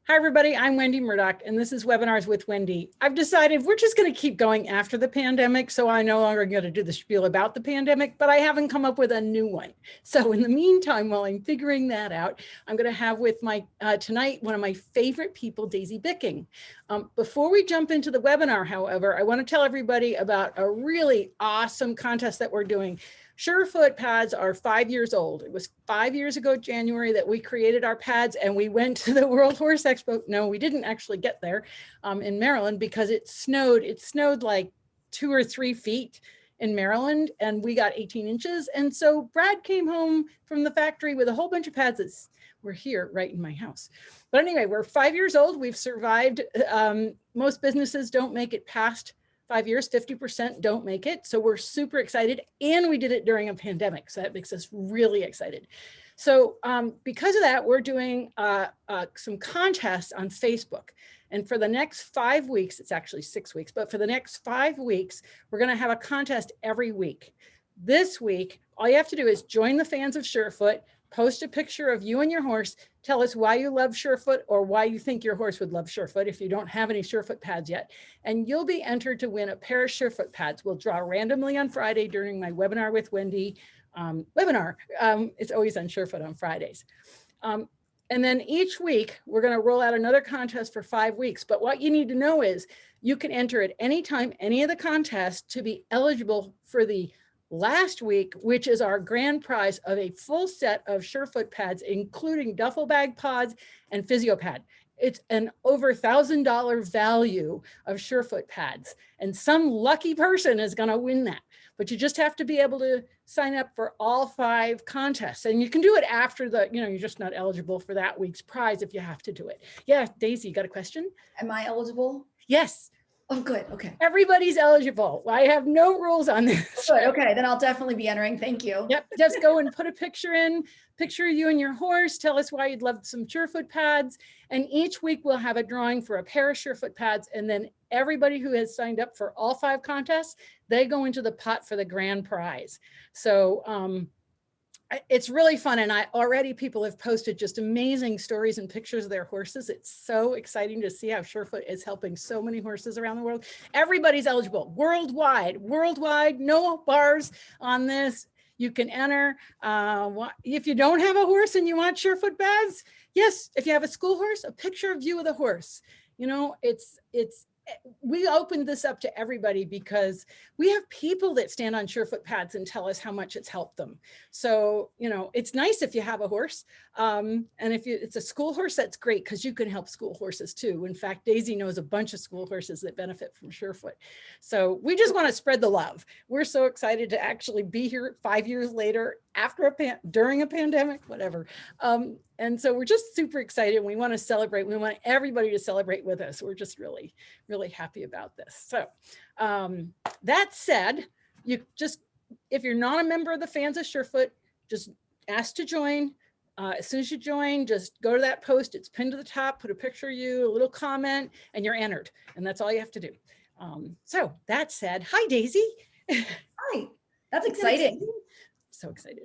Hi, everybody. I'm Wendy Murdoch, and this is Webinars with Wendy. I've decided we're just going to keep going after the pandemic, so I'm no longer going to do the spiel about the pandemic, but I haven't come up with a new one. So in the meantime, while I'm figuring that out, I'm going to have with my tonight one of my favorite people, Daisy Bicking. Before we jump into the webinar, however, I want to tell everybody about a really awesome contest that we're doing. Surefoot pads are 5 years old. It was 5 years ago, January, that we created our pads, and we went to the World Horse Expo. No, we didn't actually get there in Maryland because it snowed. It snowed like 2 or 3 feet in Maryland, and we got 18 inches. And so Brad came home from the factory with a whole bunch of pads that were here right in my house. But anyway, we're 5 years old. We've survived. Most businesses don't make it past 5 years, 50% don't make it. So we're super excited. And we did it during a pandemic. So that makes us really excited. So because of that, we're doing some contests on Facebook. And for the next 5 weeks, it's actually 6 weeks, but for the next 5 weeks, we're going to have a contest every week. This week, all you have to do is join the fans of Surefoot, post a picture of you and your horse, tell us why you love Surefoot or why you think your horse would love Surefoot if you don't have any Surefoot pads yet. And you'll be entered to win a pair of Surefoot pads. We'll draw randomly on Friday during my webinar with Wendy webinar. It's always on Surefoot on Fridays. And then each week, we're going to roll out another contest for 5 weeks. But what you need to know is you can enter at any time, any of the contests to be eligible for the last week, which is our grand prize of a full set of Surefoot pads, including duffel bag pods and physio pad. It's an over $1,000 value of Surefoot pads, and some lucky person is going to win that. But you just have to be able to sign up for all 5 contests, and you can do it after the, you're just not eligible for that week's prize if you have to do it. Yeah, Daisy, you got a question? Am I eligible? Yes. Oh, good. Okay. Everybody's eligible. I have no rules on this. Good. Okay. Then I'll definitely be entering. Thank you. Yep. Just go and put a picture in, picture you and your horse. Tell us why you'd love some Surefoot pads. And each week we'll have a drawing for a pair of Surefoot pads. And then everybody who has signed up for all 5 contests, they go into the pot for the grand prize. So, it's really fun. And already people have posted just amazing stories and pictures of their horses. It's so exciting to see how Surefoot is helping so many horses around the world. Everybody's eligible worldwide, no bars on this. You can enter. If you don't have a horse and you want Surefoot pads, yes. If you have a school horse, a picture of you with a horse. We opened this up to everybody because we have people that stand on Surefoot pads and tell us how much it's helped them. So, it's nice if you have a horse. And if it's a school horse, that's great because you can help school horses too. In fact, Daisy knows a bunch of school horses that benefit from Surefoot. So we just want to spread the love. We're so excited to actually be here 5 years later, during a pandemic, whatever. And so we're just super excited. We want to celebrate. We want everybody to celebrate with us. We're just really, really happy about this. So that said, if you're not a member of the fans of Surefoot, just ask to join. As soon as you join, just go to that post. It's pinned to the top, put a picture of you, a little comment, and you're entered. And that's all you have to do. So that said, hi, Daisy. Hi, that's exciting. So excited.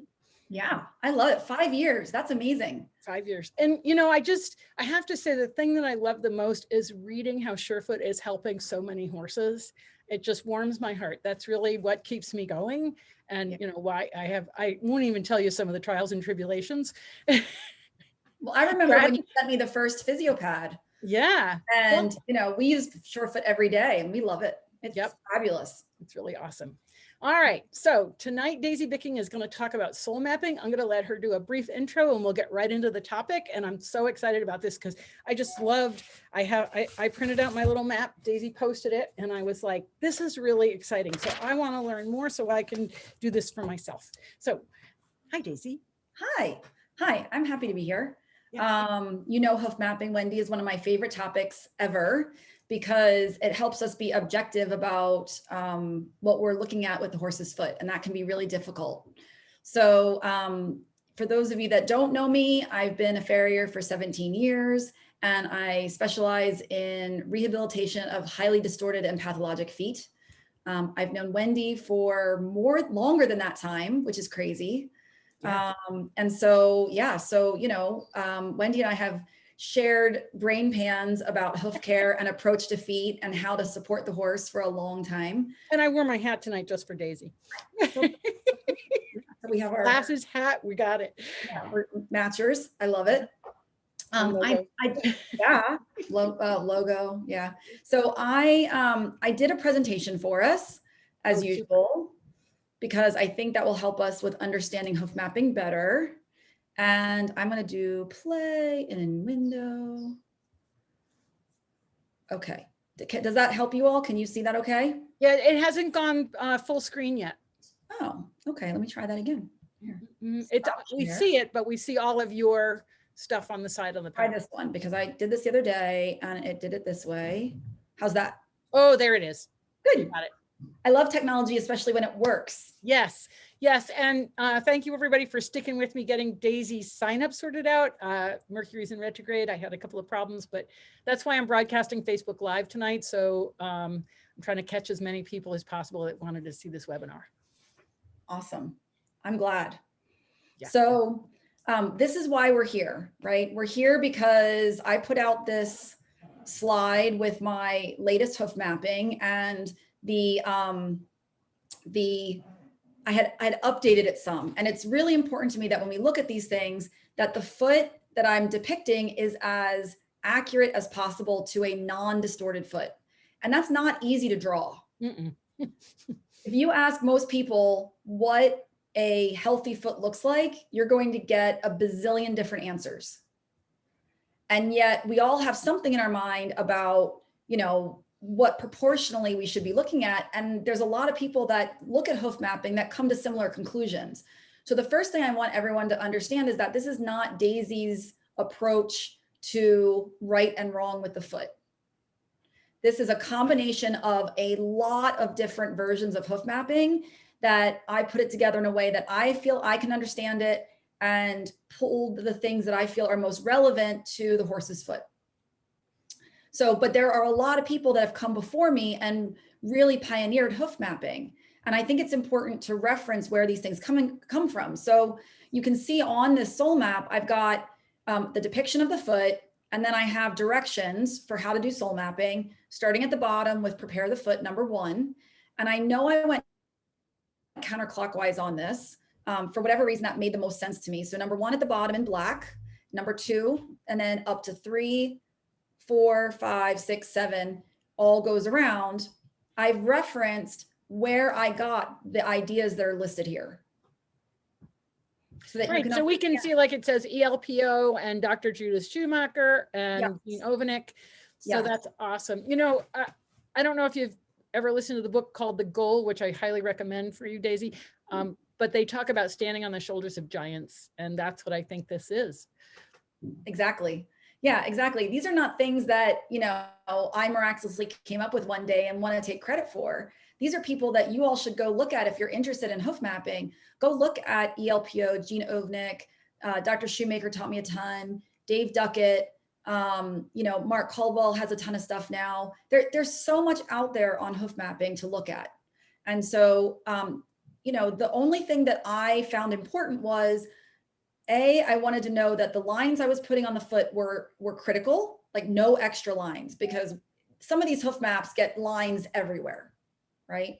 Yeah, I love it. 5 years. That's amazing. 5 years. And, I have to say the thing that I love the most is reading how Surefoot is helping so many horses. It just warms my heart. That's really what keeps me going. And, why I won't even tell you some of the trials and tribulations. Well, I remember when you sent me the first physio pad. Yeah. And, we use Surefoot every day and we love it. It's fabulous. It's really awesome. All right, so tonight Daisy Bicking is going to talk about soul mapping. I'm going to let her do a brief intro and we'll get right into the topic. And I'm so excited about this because I just loved, I printed out my little map, Daisy posted it, and I was like, this is really exciting. So I want to learn more so I can do this for myself. So, hi Daisy. Hi, I'm happy to be here. Yeah. Hoof mapping, Wendy, is one of my favorite topics ever, because it helps us be objective about what we're looking at with the horse's foot, and that can be really difficult. So for those of you that don't know me, I've been a farrier for 17 years, and I specialize in rehabilitation of highly distorted and pathologic feet. I've known Wendy for longer than that time, which is crazy. Yeah. Wendy and I have shared brain pans about hoof care and approach to feet and how to support the horse for a long time. And I wore my hat tonight just for Daisy. So we have our glasses, hat, we got it. Yeah, we're matchers. I love it. Logo. Yeah. So I did a presentation for us as usual, because I think that will help us with understanding hoof mapping better. And I'm going to do play in window. Okay. Does that help you all? Can you see that okay? Yeah, it hasn't gone full screen yet. Oh, okay. Let me try that again. Here. We see it, but we see all of your stuff on the side of the Try panel. this one, because I did this the other day and it did it this way. How's that? Oh, there it is. Good. You got it. I love technology, especially when it works. Yes. Yes. And thank you everybody for sticking with me getting Daisy's sign up sorted out. Mercury's in retrograde. I had a couple of problems, but that's why I'm broadcasting Facebook Live tonight. So I'm trying to catch as many people as possible that wanted to see this webinar. Awesome. I'm glad. Yeah. So this is why we're here, right? We're here because I put out this slide with my latest hoof mapping, and I had updated it some. And it's really important to me that when we look at these things, that the foot that I'm depicting is as accurate as possible to a non-distorted foot. And that's not easy to draw. If you ask most people what a healthy foot looks like, you're going to get a bazillion different answers. And yet we all have something in our mind about, you know, what proportionally we should be looking at. And there's a lot of people that look at hoof mapping that come to similar conclusions. So the first thing I want everyone to understand is that this is not Daisy's approach to right and wrong with the foot. This is a combination of a lot of different versions of hoof mapping that I put it together in a way that I feel I can understand it and pulled the things that I feel are most relevant to the horse's foot. So, but there are a lot of people that have come before me and really pioneered hoof mapping. And I think it's important to reference where these things come from. So you can see on this sole map, I've got the depiction of the foot, and then I have directions for how to do sole mapping, starting at the bottom with prepare the foot, number 1. And I know I went counterclockwise on this. For whatever reason, that made the most sense to me. So number 1 at the bottom in black, number 2, and then up to 3, 4, 5, 6, 7, all goes around. I've referenced where I got the ideas that are listed here. So that right, so we can see, like it says ELPO and Dr. Judith Schumacher and Dean Ovanik. So that's awesome. You know, I don't know if you've ever listened to the book called The Goal, which I highly recommend for you, Daisy. But they talk about standing on the shoulders of giants. And that's what I think this is. Exactly. Yeah, exactly. These are not things that, you know, I miraculously came up with one day and want to take credit for. These are people that you all should go look at if you're interested in hoof mapping. Go look at ELPO, Gene Ovnik, Dr. Shoemaker taught me a ton, Dave Duckett, you know, Mark Caldwell has a ton of stuff now. There's so much out there on hoof mapping to look at. And so, you know, the only thing that I found important was, I wanted to know that the lines I was putting on the foot were critical, like no extra lines, because some of these hoof maps get lines everywhere, right?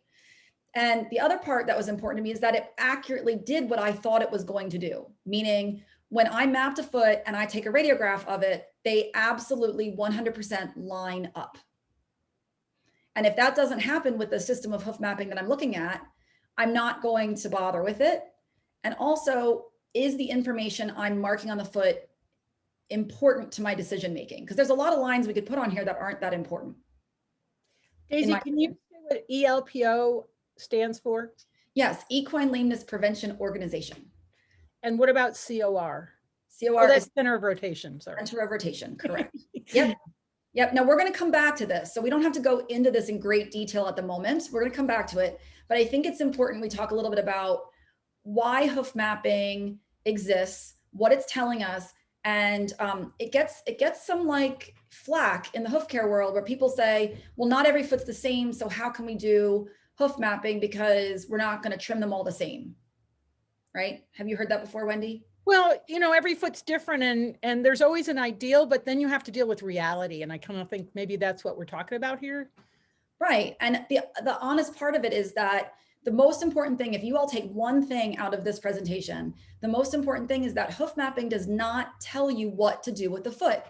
And the other part that was important to me is that it accurately did what I thought it was going to do. Meaning when I mapped a foot and I take a radiograph of it, they absolutely 100% line up. And if that doesn't happen with the system of hoof mapping that I'm looking at, I'm not going to bother with it. And also, is the information I'm marking on the foot important to my decision making? Because there's a lot of lines we could put on here that aren't that important. Daisy, can you say what ELPO stands for? Yes, Equine Lameness Prevention Organization. And what about COR? COR that's center of rotation, sorry. Center of rotation, correct. Yep. Yep. Now we're going to come back to this. So we don't have to go into this in great detail at the moment. We're going to come back to it. But I think it's important we talk a little bit about why hoof mapping exists, what it's telling us. And it gets some like flack in the hoof care world where people say, well, not every foot's the same. So how can we do hoof mapping because we're not going to trim them all the same? Right? Have you heard that before, Wendy? Well, every foot's different and there's always an ideal, but then you have to deal with reality. And I kind of think maybe that's what we're talking about here. Right. And the honest part of it is that the most important thing, if you all take one thing out of this presentation, the most important thing is that hoof mapping does not tell you what to do with the foot.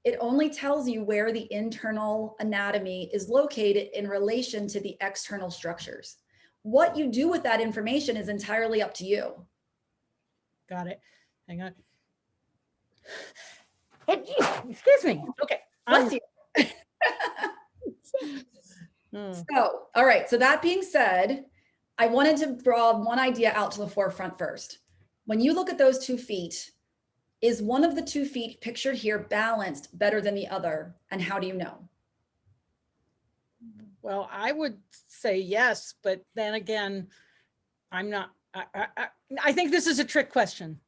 It only tells you where the internal anatomy is located in relation to the external structures. What you do with that information is entirely up to you. Got it. Hang on. Excuse me. Okay. Bless you. So, all right. So that being said, I wanted to draw one idea out to the forefront first. When you look at those 2 feet, is one of the 2 feet pictured here balanced better than the other? And how do you know? Well, I would say yes, but then again, I'm not, I think this is a trick question.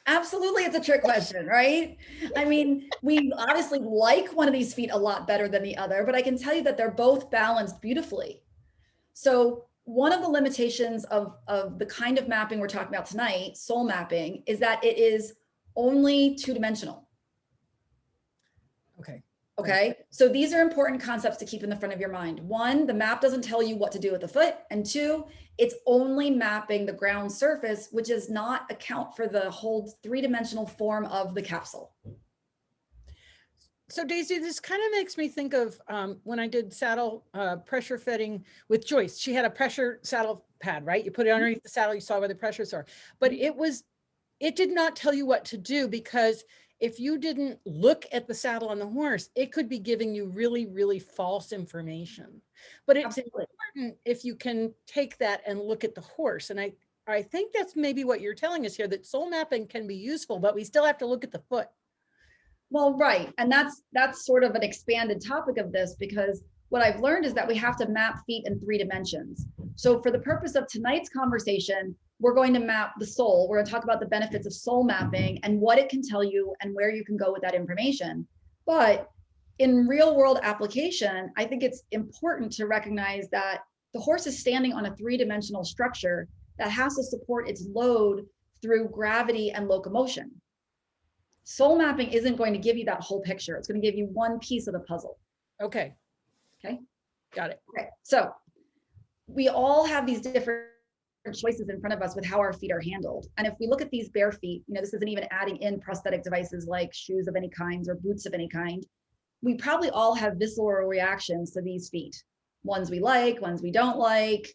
Absolutely, it's a trick question, right? I mean, we obviously like one of these feet a lot better than the other, but I can tell you that they're both balanced beautifully. So one of the limitations of the kind of mapping we're talking about tonight, sole mapping, is that it is only 2-dimensional. Okay. Okay, so these are important concepts to keep in the front of your mind. 1, the map doesn't tell you what to do with the foot. And 2, it's only mapping the ground surface, which does not account for the whole 3-dimensional form of the capsule. So Daisy, this kind of makes me think of when I did saddle pressure fitting with Joyce. She had a pressure saddle pad, right? You put it underneath the saddle, you saw where the pressures are. But it did not tell you what to do, because if you didn't look at the saddle on the horse, it could be giving you really, really false information. But it's important if you can take that and look at the horse. And I think that's maybe what you're telling us here, that sole mapping can be useful, but we still have to look at the foot. Well, right. And that's sort of an expanded topic of this, because what I've learned is that we have to map feet in 3 dimensions. So for the purpose of tonight's conversation, we're going to map the sole. We're going to talk about the benefits of sole mapping and what it can tell you and where you can go with that information. But in real world application, I think it's important to recognize that the horse is standing on a 3-dimensional structure that has to support its load through gravity and locomotion. Sole mapping isn't going to give you that whole picture. It's going to give you one piece of the puzzle. Okay. Okay. Got it. Okay. So we all have these different choices in front of us with how our feet are handled. And if we look at these bare feet, this isn't even adding in prosthetic devices like shoes of any kind or boots of any kind. We probably all have visceral reactions to these feet. Ones we like, ones we don't like,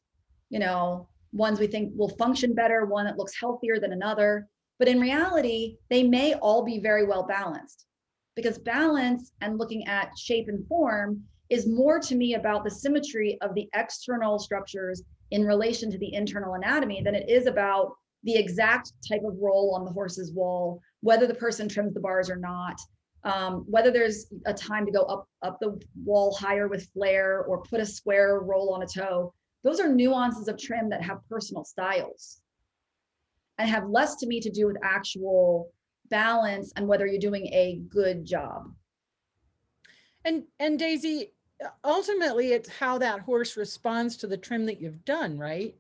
ones we think will function better, one that looks healthier than another. But in reality, they may all be very well balanced, because balance and looking at shape and form is more to me about the symmetry of the external structures in relation to the internal anatomy than it is about the exact type of roll on the horse's wall, whether the person trims the bars or not, whether there's a time to go up the wall higher with flare or put a square roll on a toe. Those are nuances of trim that have personal styles and have less to me to do with actual balance and whether you're doing a good job. And Daisy, ultimately, it's how that horse responds to the trim that you've done, right?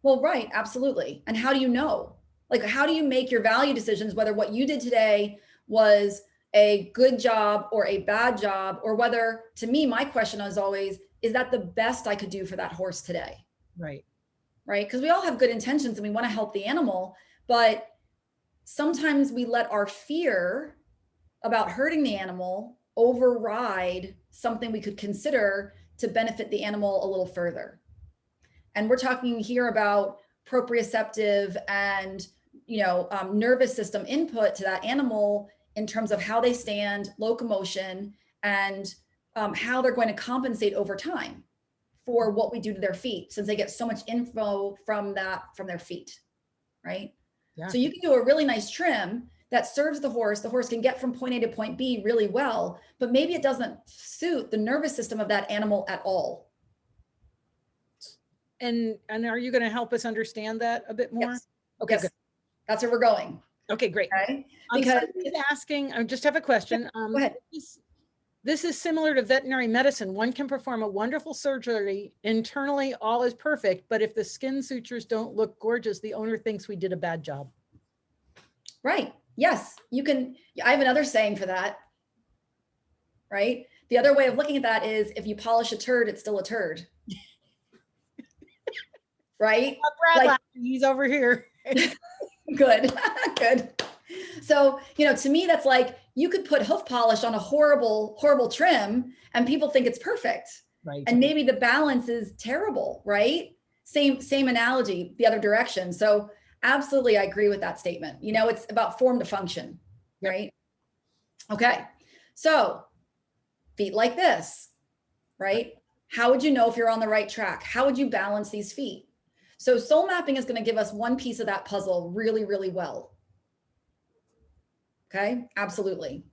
Well, right, absolutely. And how do you know? Like, how do you make your value decisions, whether what you did today was a good job or a bad job, or whether, to me, my question is always, is that the best I could do for that horse today? Right. Right? Because we all have good intentions and we want to help the animal, but sometimes we let our fear about hurting the animal override something we could consider to benefit the animal a little further. And we're talking here about proprioceptive and nervous system input to that animal in terms of how they stand, locomotion, and how they're going to compensate over time for what we do to their feet, since they get so much info from their feet, right? Yeah. So you can do a really nice trim that serves the horse can get from point A to point B really well, but maybe it doesn't suit the nervous system of that animal at all. And are you going to help us understand that a bit more? Yes. Okay, yes. Good. That's where we're going. Okay, great. Okay. Because asking, I just have a question. Go ahead. This is similar to veterinary medicine. One can perform a wonderful surgery. Internally, all is perfect, but if the skin sutures don't look gorgeous, the owner thinks we did a bad job. Right. Yes, you can. I have another saying for that, right? The other way of looking at that is if you polish a turd, it's still a turd. Right? Brad, Like, he's over here. good, good. So, you know, to me, that's like, you could put hoof polish on a horrible, horrible trim and people think it's perfect. Right. And maybe the balance is terrible, right? Same analogy, the other direction. So absolutely, I agree with that statement. You know, it's about form to function, right? Okay. So feet like this, right? How would you know if you're on the right track? How would you balance these feet? So sole mapping is going to give us one piece of that puzzle really, really well. Okay, absolutely.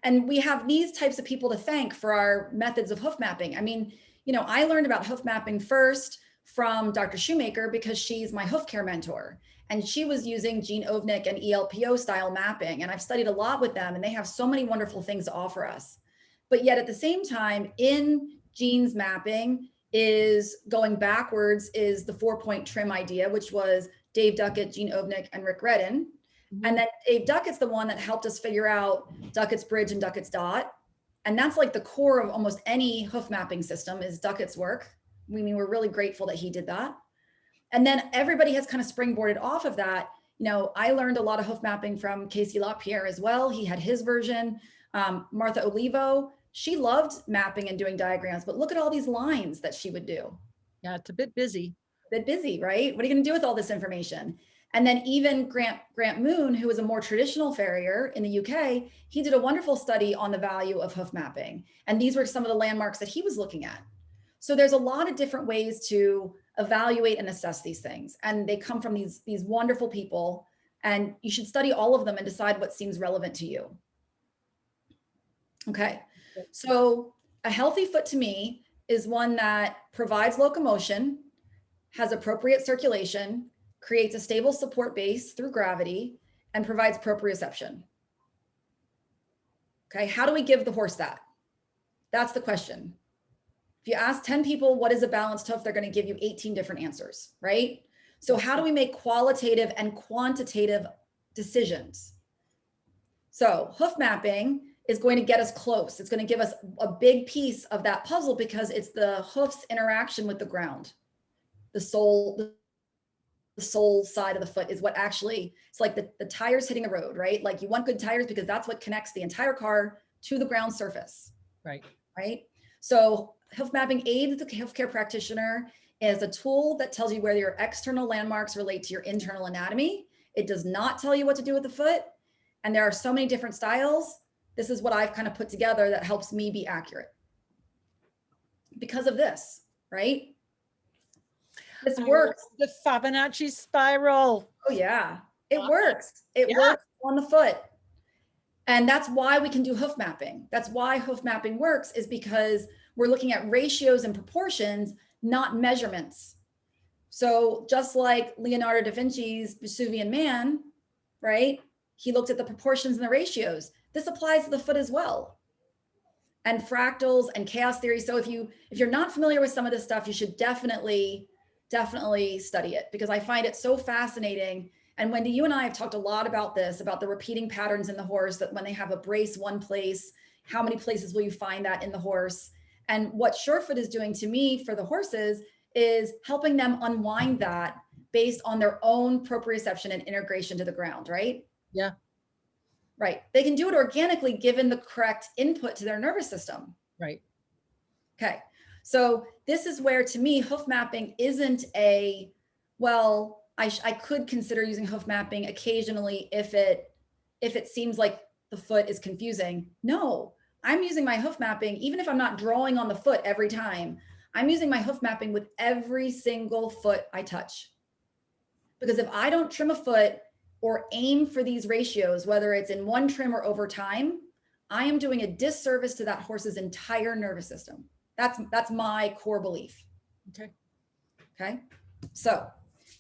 And we have these types of people to thank for our methods of hoof mapping. I mean, you know, I learned about hoof mapping first from Dr. Shoemaker because she's my hoof care mentor. And she was using Gene Ovnick and ELPO style mapping. And I've studied a lot with them and they have so many wonderful things to offer us. But yet at the same time, in Gene's mapping is going backwards is the 4-point trim idea, which was Dave Duckett, Gene Ovnick, and Rick Redden. Mm-hmm. And then Dave Duckett's the one that helped us figure out Duckett's bridge and Duckett's dot. And that's like the core of almost any hoof mapping system is Duckett's work. I mean, we're really grateful that he did that. And then everybody has kind of springboarded off of that. You know, I learned a lot of hoof mapping from Casey LaPierre as well. He had his version. Martha Olivo, she loved mapping and doing diagrams, but look at all these lines that she would do. Yeah, it's a bit busy. A bit busy, right? What are you going to do with all this information? And then even Grant Moon, who is a more traditional farrier in the UK, he did a wonderful study on the value of hoof mapping. And these were some of the landmarks that he was looking at. So there's a lot of different ways to evaluate and assess these things. And they come from these wonderful people. And you should study all of them and decide what seems relevant to you. Okay, so a healthy foot to me is one that provides locomotion, has appropriate circulation, creates a stable support base through gravity, and provides proprioception. Okay, how do we give the horse that? That's the question. If you ask 10 people, what is a balanced hoof, they're going to give you 18 different answers, right? So how do we make qualitative and quantitative decisions? So hoof mapping is going to get us close. It's going to give us a big piece of that puzzle because it's the hoof's interaction with the ground. The sole side of the foot is what actually, it's like the tires hitting the road, right? Like you want good tires because that's what connects the entire car to the ground surface. Right. Right. So hoof mapping aids the hoof care practitioner as a tool that tells you where your external landmarks relate to your internal anatomy. It does not tell you what to do with the foot. And there are so many different styles. This is what I've kind of put together that helps me be accurate because of this, right? This works. The Fibonacci spiral. Oh yeah, it works. It works on the foot. And that's why we can do hoof mapping. That's why hoof mapping works, is because we're looking at ratios and proportions, not measurements. So just like Leonardo da Vinci's Vesuvian Man, right? He looked at the proportions and the ratios. This applies to the foot as well. And fractals and chaos theory. So if you're not familiar with some of this stuff, you should definitely study it because I find it so fascinating. And Wendy, you and I have talked a lot about this, about the repeating patterns in the horse, that when they have a brace one place, how many places will you find that in the horse? And what Surefoot is doing to me for the horses is helping them unwind that based on their own proprioception and integration to the ground, right? Yeah. Right. They can do it organically given the correct input to their nervous system. Right. Okay. So this is where, to me, hoof mapping isn't a, well, I could consider using hoof mapping occasionally if it seems like the foot is confusing. No, I'm using my hoof mapping, even if I'm not drawing on the foot every time, I'm using my hoof mapping with every single foot I touch. Because if I don't trim a foot or aim for these ratios, whether it's in one trim or over time, I am doing a disservice to that horse's entire nervous system. That's my core belief. Okay. Okay. So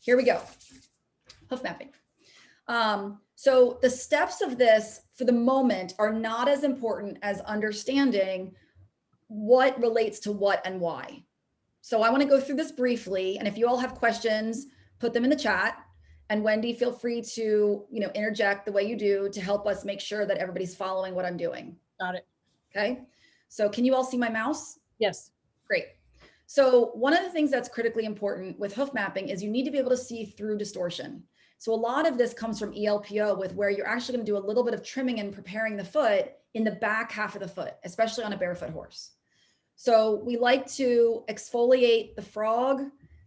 here we go. Hoof mapping. So the steps of this for the moment are not as important as understanding what relates to what and why. So I want to go through this briefly. And if you all have questions, put them in the chat And Wendy, feel free to, interject the way you do to help us make sure that everybody's following what I'm doing. Got it. Okay. So can you all see my mouse? Yes. Great. So one of the things that's critically important with hoof mapping is you need to be able to see through distortion. So a lot of this comes from ELPO, with where you're actually going to do a little bit of trimming and preparing the foot in the back half of the foot, especially on a barefoot horse. So we like to exfoliate the frog,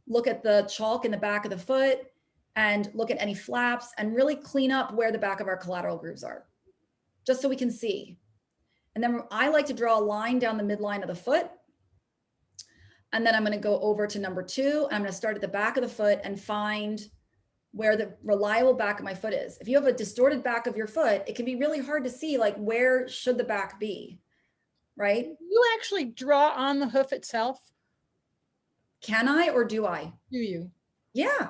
look at the chalk in the back of the foot, and look at any flaps and really clean up where the back of our collateral grooves are, just so we can see. And then I like to draw a line down the midline of the foot. And then I'm going to go over to number 2. I'm going to start at the back of the foot and find where the reliable back of my foot is. If you have a distorted back of your foot, it can be really hard to see, like, where should the back be, right? You actually draw on the hoof itself? Can I, or do I? Do you? Yeah.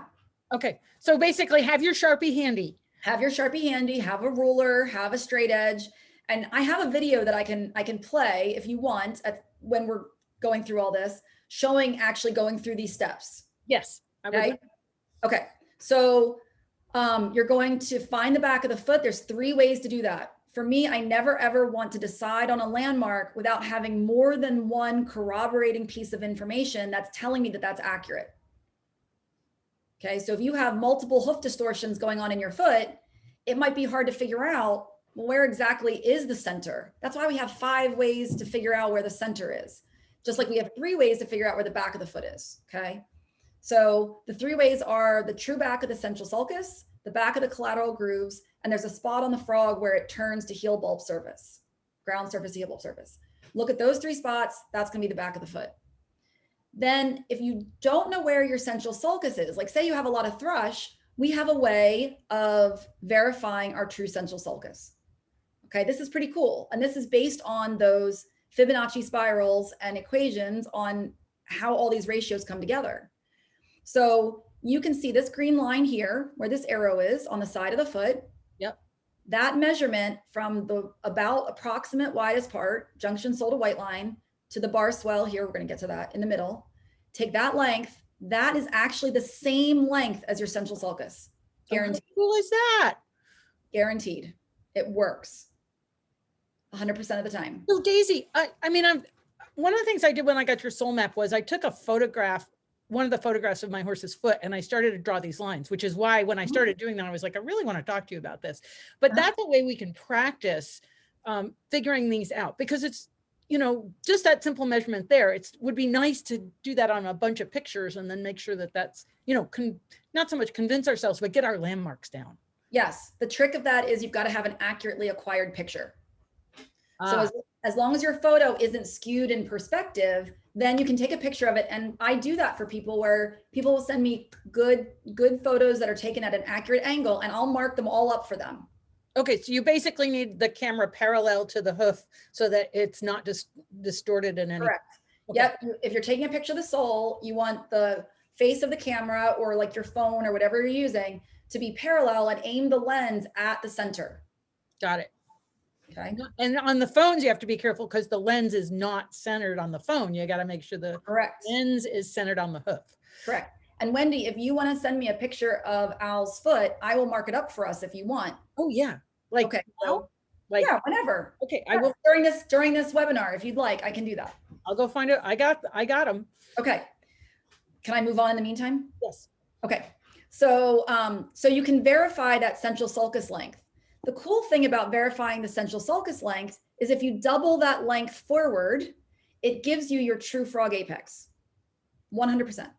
Okay. So basically have your Sharpie handy. Have your Sharpie handy, have a ruler, have a straight edge. And I have a video that I can play if you want when we're going through all this, showing actually going through these steps. Yes. Okay. Okay. So you're going to find the back of the foot. There's 3 ways to do that. For me, I never ever want to decide on a landmark without having more than one corroborating piece of information that's telling me that that's accurate. Okay. So if you have multiple hoof distortions going on in your foot, it might be hard to figure out, well, where exactly is the center? That's why we have 5 ways to figure out where the center is. Just like we have 3 ways to figure out where the back of the foot is. Okay. So the 3 ways are the true back of the central sulcus, the back of the collateral grooves, and there's a spot on the frog where it turns to heel bulb surface, ground surface to heel bulb surface. Look at those 3 spots. That's going to be the back of the foot. Then if you don't know where your central sulcus is, like say you have a lot of thrush, we have a way of verifying our true central sulcus. Okay, this is pretty cool. And this is based on those Fibonacci spirals and equations on how all these ratios come together. So you can see this green line here where this arrow is on the side of the foot. Yep. That measurement from the about approximate widest part, junction sole to white line, to the bar swell here, we're going to get to that in the middle. Take that length. That is actually the same length as your central sulcus. Guaranteed. How cool is that? Guaranteed. It works 100% of the time. So Daisy, I mean, one of the things I did when I got your soul map was I took a photograph, one of the photographs of my horse's foot, and I started to draw these lines, which is why when I started doing that, I was like, I really want to talk to you about this. But that's a way we can practice figuring these out, because it's, just that simple measurement there. It would be nice to do that on a bunch of pictures and then make sure that that's, not so much convince ourselves, but get our landmarks down. Yes. The trick of that is you've got to have an accurately acquired picture. So as long as your photo isn't skewed in perspective, then you can take a picture of it. And I do that for people, where people will send me good photos that are taken at an accurate angle, and I'll mark them all up for them. Okay, so you basically need the camera parallel to the hoof so that it's not just distorted in any. Correct. Okay. Yep. If you're taking a picture of the sole, you want the face of the camera, or like your phone or whatever you're using, to be parallel and aim the lens at the center. Got it. Okay. And on the phones, you have to be careful because the lens is not centered on the phone. You got to make sure the lens is centered on the hoof. Correct. And Wendy, if you want to send me a picture of Al's foot, I will mark it up for us if you want. Oh yeah. Like, okay. So, like, yeah, whenever. Okay. Yeah, I will during this webinar, if you'd like, I can do that. I'll go find it. I got them. Okay. Can I move on in the meantime? Yes. Okay. So, so you can verify that central sulcus length. The cool thing about verifying the central sulcus length is if you double that length forward, it gives you your true frog apex, 100%.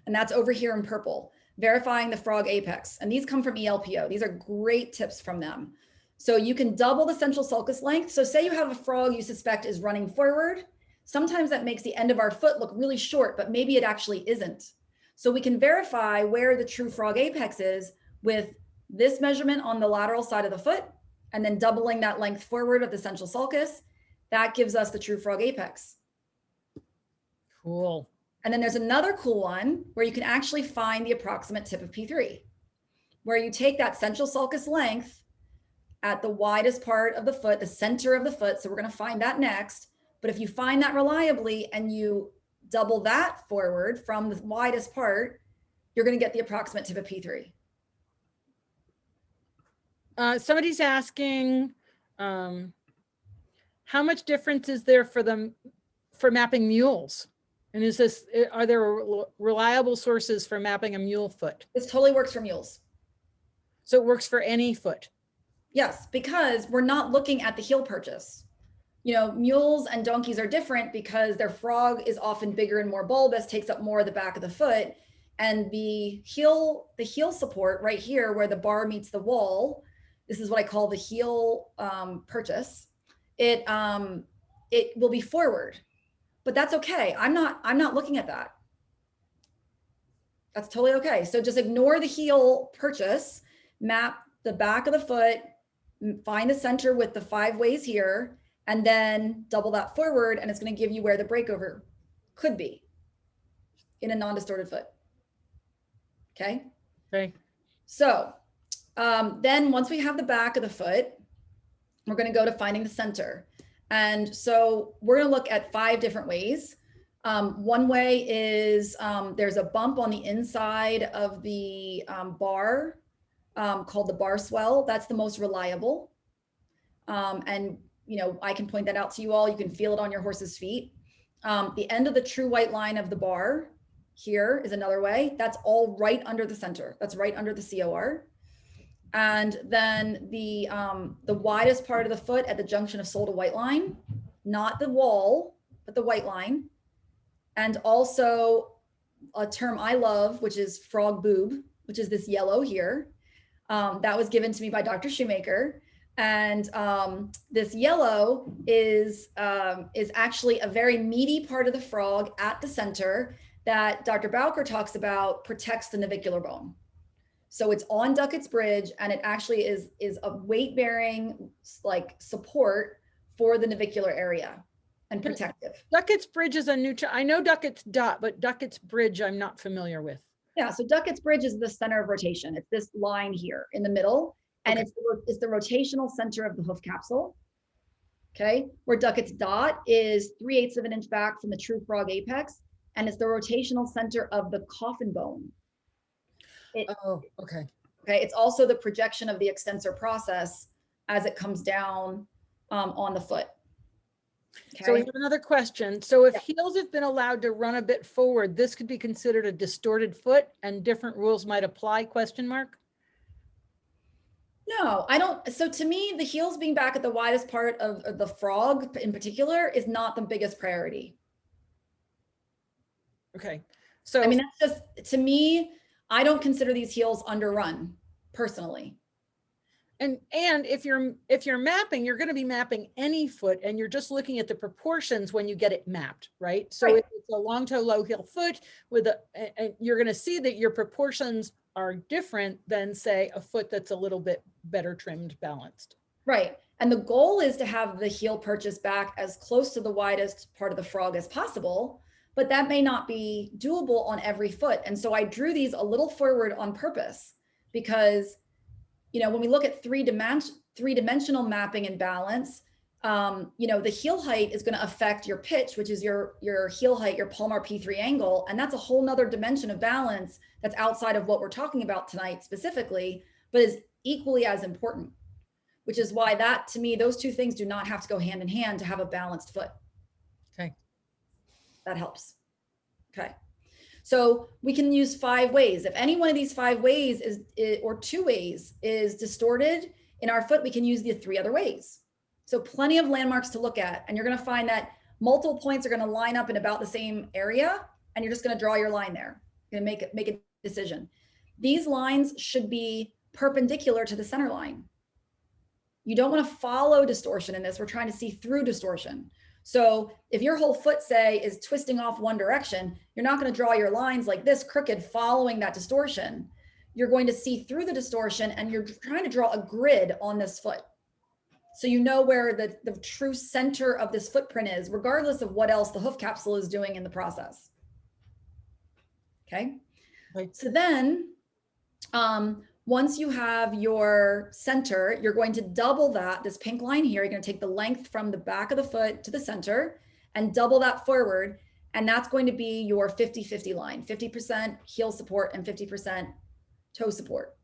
And that's over here in purple, verifying the frog apex. And these come from ELPO. These are great tips from them. So you can double the central sulcus length. So say you have a frog you suspect is running forward. Sometimes that makes the end of our foot look really short, but maybe it actually isn't. So we can verify where the true frog apex is with this measurement on the lateral side of the foot, and then doubling that length forward of the central sulcus. That gives us the true frog apex. Cool. And then there's another cool one where you can actually find the approximate tip of P3, where you take that central sulcus length at the widest part of the foot, the center of the foot. So we're going to find that next. But if you find that reliably and you double that forward from the widest part, you're going to get the approximate tip of P3. Somebody's asking, how much difference is there for mapping mules? And are there reliable sources for mapping a mule foot? This totally works for mules. So it works for any foot? Yes, because we're not looking at the heel purchase. You know, mules and donkeys are different because their frog is often bigger and more bulbous, takes up more of the back of the foot. And the heel support right here where the bar meets the wall, this is what I call the heel purchase. It will be forward, but that's okay. I'm not looking at that. That's totally okay. So just ignore the heel purchase, map the back of the foot, find the center with the 5 ways here, and then double that forward, and it's going to give you where the breakover could be in a non-distorted foot. Okay. Okay. So then once we have the back of the foot, we're going to go to finding the center. And so we're going to look at 5 different ways. One way is there's a bump on the inside of the bar called the bar swell. That's the most reliable. And, you know, I can point that out to you all. You can feel it on your horse's feet. The end of the true white line of the bar here is another way. That's all right under the center. That's right under the COR. And then the widest part of the foot at the junction of sole to white line, not the wall, but the white line. And also a term I love, which is frog boob, which is this yellow here. That was given to me by Dr. Shoemaker. And this yellow is actually a very meaty part of the frog at the center that Dr. Bowker talks about protects the navicular bone. So it's on Duckett's bridge, and it actually is a weight-bearing like support for the navicular area and protective. Duckett's bridge is a new, I know Duckett's dot, but Duckett's bridge I'm not familiar with. Yeah, so Duckett's bridge is the center of rotation. It's this line here in the middle, and okay, it's the rotational center of the hoof capsule. Okay, where Duckett's dot is 3/8 of an inch back from the true frog apex, and it's the rotational center of the coffin bone. Okay. Okay, it's also the projection of the extensor process as it comes down on the foot. Okay. So we have another question. So if heels have been allowed to run a bit forward, this could be considered a distorted foot and different rules might apply, question mark? No, I don't. So to me, the heels being back at the widest part of the frog in particular is not the biggest priority. Okay. So I mean, that's just, to me, I don't consider these heels underrun personally. And if you're mapping, you're going to be mapping any foot, and you're just looking at the proportions when you get it mapped, right? So if it's a long toe, low heel foot with and you're going to see that your proportions are different than, say, a foot that's a little bit better trimmed, balanced. Right. And the goal is to have the heel purchase back as close to the widest part of the frog as possible, but that may not be doable on every foot. And so I drew these a little forward on purpose because, you know, when we look at three-dimensional mapping and balance, you know, the heel height is going to affect your pitch, which is your heel height, your palmar P3 angle. And that's a whole nother dimension of balance that's outside of what we're talking about tonight specifically, but is equally as important, which is why that, to me, those two things do not have to go hand in hand to have a balanced foot. Okay. That helps. Okay. So we can use 5 ways. If any one of these 5 ways or 2 ways is distorted in our foot, we can use the 3 other ways. So plenty of landmarks to look at. And you're going to find that multiple points are going to line up in about the same area. And you're just going to draw your line there. You're going to make a decision. These lines should be perpendicular to the center line. You don't want to follow distortion in this. We're trying to see through distortion. So if your whole foot, say, is twisting off one direction, you're not going to draw your lines like this crooked following that distortion. You're going to see through the distortion, and you're trying to draw a grid on this foot. So you know where the true center of this footprint is, regardless of what else the hoof capsule is doing in the process. Okay. Right. So then once you have your center, you're going to double that, this pink line here. You're going to take the length from the back of the foot to the center and double that forward. And that's going to be your 50-50 line, 50% heel support and 50% toe support.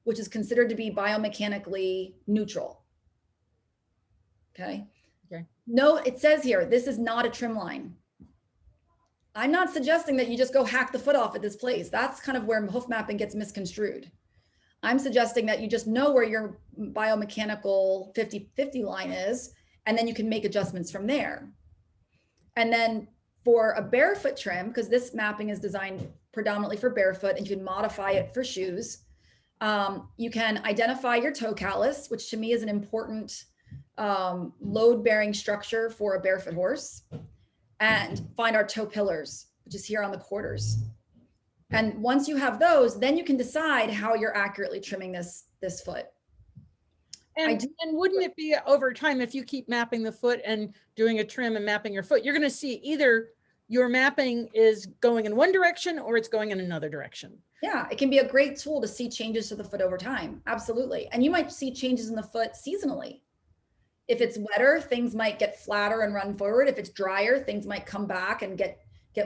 which is considered to be biomechanically neutral. Okay. Okay. No, it says here, this is not a trim line. I'm not suggesting that you just go hack the foot off at this place. That's kind of where hoof mapping gets misconstrued. I'm suggesting that you just know where your biomechanical 50-50 line is, and then you can make adjustments from there. And then for a barefoot trim, because this mapping is designed predominantly for barefoot and you can modify it for shoes, you can identify your toe callus, which to me is an important load-bearing structure for a barefoot horse, and find our toe pillars, which is here on the quarters. And once you have those, then you can decide how you're accurately trimming this foot. And wouldn't it be over time, if you keep mapping the foot and doing a trim and mapping your foot, you're going to see either your mapping is going in one direction or it's going in another direction. Yeah, it can be a great tool to see changes to the foot over time. Absolutely. And you might see changes in the foot seasonally. If it's wetter, things might get flatter and run forward. If it's drier, things might come back and get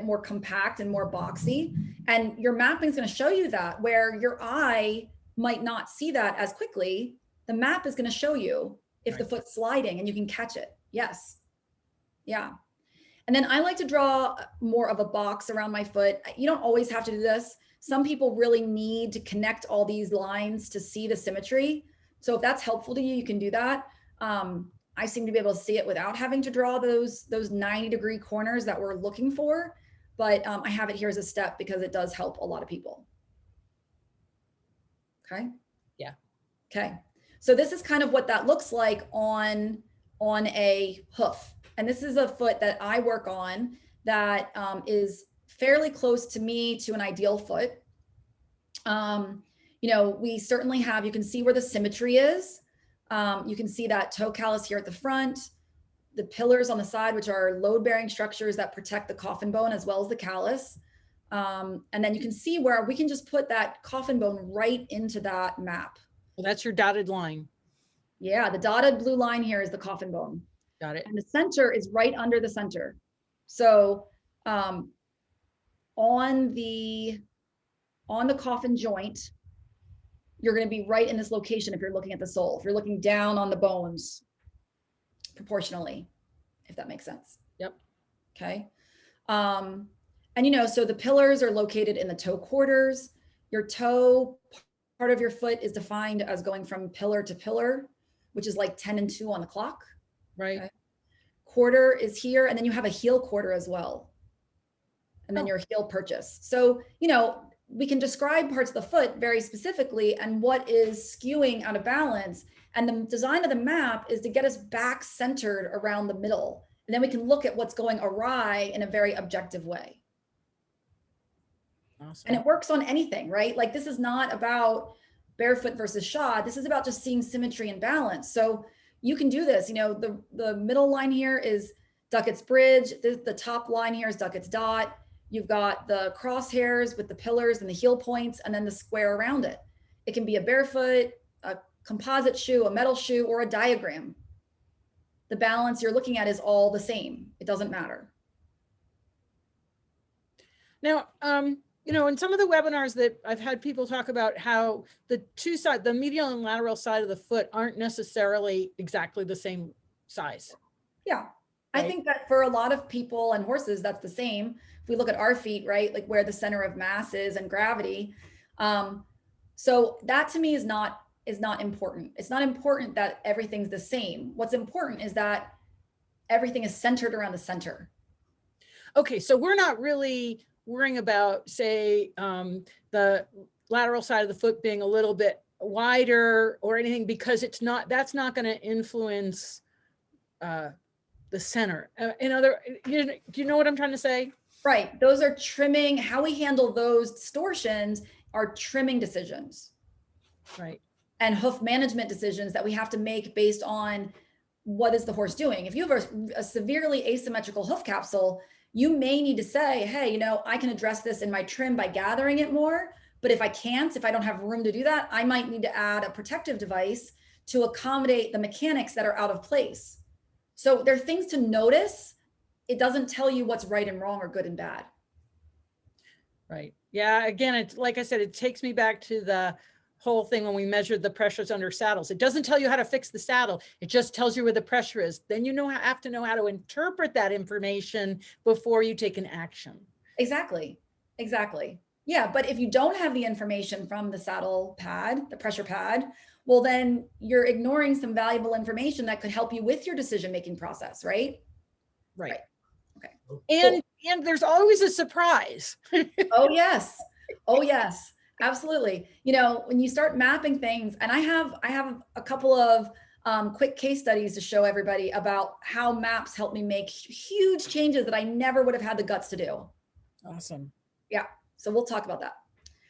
more compact and more boxy. And your mapping is going to show you that, where your eye might not see that as quickly. The map is going to show you if the foot's sliding and you can catch it. Yes. Yeah. And then I like to draw more of a box around my foot. You don't always have to do this. Some people really need to connect all these lines to see the symmetry. So if that's helpful to you, you can do that. I seem to be able to see it without having to draw those 90-degree corners that we're looking for. But I have it here as a step because it does help a lot of people. Okay. Yeah. Okay. So this is kind of what that looks like on a hoof. And this is a foot that I work on that is fairly close to me to an ideal foot. You know, we certainly have, you can see where the symmetry is. You can see that toe callus here at the front, the pillars on the side, which are load-bearing structures that protect the coffin bone as well as the callus. And then you can see where we can just put that coffin bone right into that map. Well, that's your dotted line. Yeah, the dotted blue line here is the coffin bone. Got it. And the center is right under the center. So on the coffin joint, you're going to be right in this location if you're looking at the sole. If you're looking down on the bones proportionally, if that makes sense. Yep. Okay. And you know, so the pillars are located in the toe quarters. Your toe part of your foot is defined as going from pillar to pillar, which is like 10 and 2 on the clock. Right. Okay. Quarter is here, and then you have a heel quarter as well. And then your heel purchase. So, you know, we can describe parts of the foot very specifically and what is skewing out of balance. And the design of the map is to get us back centered around the middle. And then we can look at what's going awry in a very objective way. Awesome. And it works on anything, right? Like this is not about barefoot versus shod. This is about just seeing symmetry and balance. So you can do this. You know, the middle line here is Duckett's bridge. The top line here is Duckett's dot. You've got the crosshairs with the pillars and the heel points, and then the square around it. It can be a barefoot, a composite shoe, a metal shoe, or a diagram. The balance you're looking at is all the same. It doesn't matter. Now, you know, in some of the webinars that I've had people talk about how the two sides, the medial and lateral side of the foot aren't necessarily exactly the same size. Yeah. Right. I think that for a lot of people and horses, that's the same. If we look at our feet, right, like where the center of mass is and gravity. So that to me is not important. It's not important that everything's the same. What's important is that everything is centered around the center. Okay, so we're not really worrying about, say, the lateral side of the foot being a little bit wider or anything, because that's not going to influence the center. Do you know what I'm trying to say? Right. Those are trimming. How we handle those distortions are trimming decisions. Right. And hoof management decisions that we have to make based on what is the horse doing. If you have a severely asymmetrical hoof capsule, you may need to say, hey, you know, I can address this in my trim by gathering it more. But if I can't, if I don't have room to do that, I might need to add a protective device to accommodate the mechanics that are out of place. So there are things to notice. It doesn't tell you what's right and wrong or good and bad. Right. Yeah. Again, it's like I said, it takes me back to the whole thing when we measured the pressures under saddles. It doesn't tell you how to fix the saddle. It just tells you where the pressure is. Then you have to know how to interpret that information before you take an action. Exactly. Exactly. Yeah. But if you don't have the information from the saddle pad, the pressure pad, well, then you're ignoring some valuable information that could help you with your decision-making process, right? Right. Okay. And there's always a surprise. Oh, yes. Oh, yes. Absolutely. You know, when you start mapping things, and I have a couple of quick case studies to show everybody about how maps help me make huge changes that I never would have had the guts to do. Awesome. Yeah. So we'll talk about that.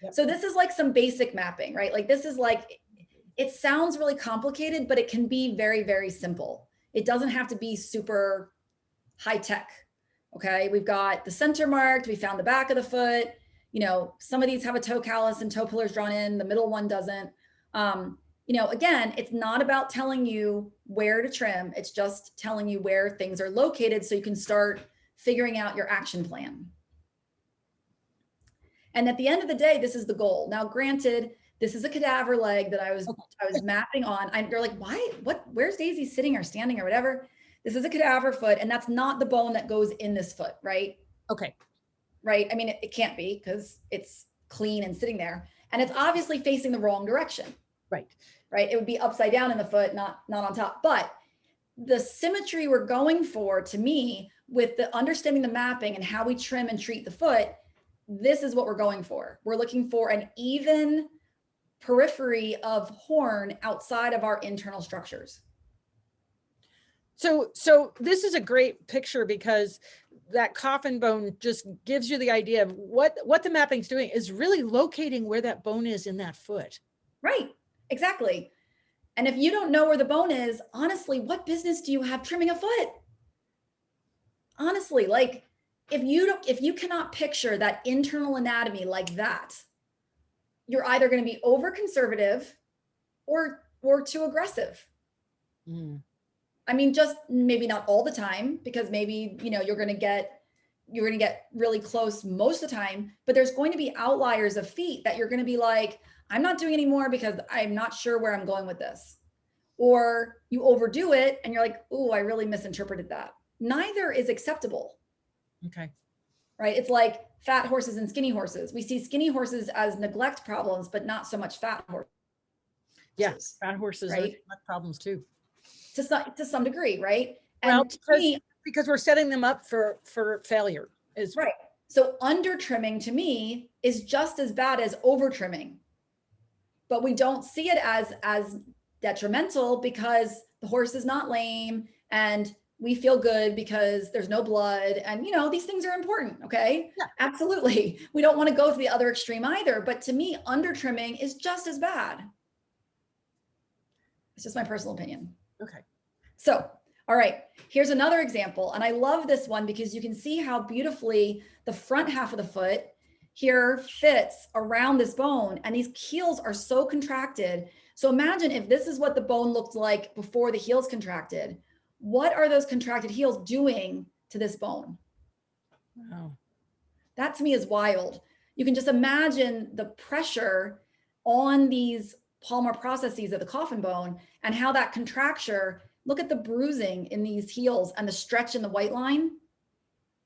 Yep. So this is like some basic mapping, right? Like this is like, it sounds really complicated, but it can be very, very simple. It doesn't have to be super high tech. Okay. We've got the center marked. We found the back of the foot. You know, some of these have a toe callus and toe pillars drawn in. The middle one doesn't. You know, again, it's not about telling you where to trim. It's just telling you where things are located so you can start figuring out your action plan. And at the end of the day, this is the goal. Now, granted, this is a cadaver leg that I was mapping on. They're like, why? Where's Daisy sitting or standing or whatever? This is a cadaver foot, and that's not the bone that goes in this foot, right? Okay. Right. I mean, it can't be because it's clean and sitting there, and it's obviously facing the wrong direction. Right. Right. It would be upside down in the foot, not on top. But the symmetry we're going for, to me, with the understanding the mapping and how we trim and treat the foot, this is what we're going for. We're looking for an even periphery of horn outside of our internal structures. So this is a great picture because that coffin bone just gives you the idea of what the mapping's doing is really locating where that bone is in that foot. Right. Exactly. And if you don't know where the bone is, honestly, what business do you have trimming a foot? Honestly, like if you cannot picture that internal anatomy like that, you're either going to be over conservative or too aggressive. Mm. I mean, just maybe not all the time, because maybe, you know, you're going to get really close most of the time, but there's going to be outliers of feet that you're going to be like, I'm not doing anymore because I'm not sure where I'm going with this. Or you overdo it and you're like, oh, I really misinterpreted that. Neither is acceptable. Okay. Right. It's like fat horses and skinny horses. We see skinny horses as neglect problems, but not so much fat horses. Yes. Fat horses right? are problems too. To some degree, right? Well, And because we're setting them up for failure. Is right. So under trimming to me is just as bad as over trimming, but we don't see it as detrimental because the horse is not lame and we feel good because there's no blood, and you know, these things are important. Okay. Yeah. Absolutely. We don't want to go to the other extreme either, but to me, under trimming is just as bad. It's just my personal opinion. Okay. So, all right, here's another example. And I love this one because you can see how beautifully the front half of the foot here fits around this bone, and these heels are so contracted. So imagine if this is what the bone looked like before the heels contracted. What are those contracted heels doing to this bone? Wow. That to me is wild. You can just imagine the pressure on these palmar processes of the coffin bone and how that contracture, look at the bruising in these heels and the stretch in the white line.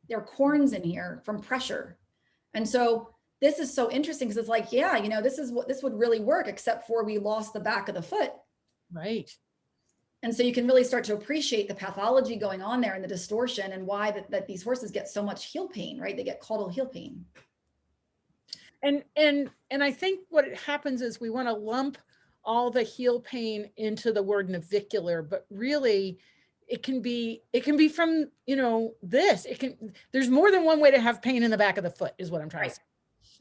There are corns in here from pressure. And so this is so interesting because it's like, yeah, you know, this would really work, except for we lost the back of the foot. Right. And so you can really start to appreciate the pathology going on there and the distortion and why that these horses get so much heel pain, right? They get caudal heel pain. And I think what happens is we want to lump all the heel pain into the word navicular, but really it can be from, you know, there's more than one way to have pain in the back of the foot is what I'm trying to say.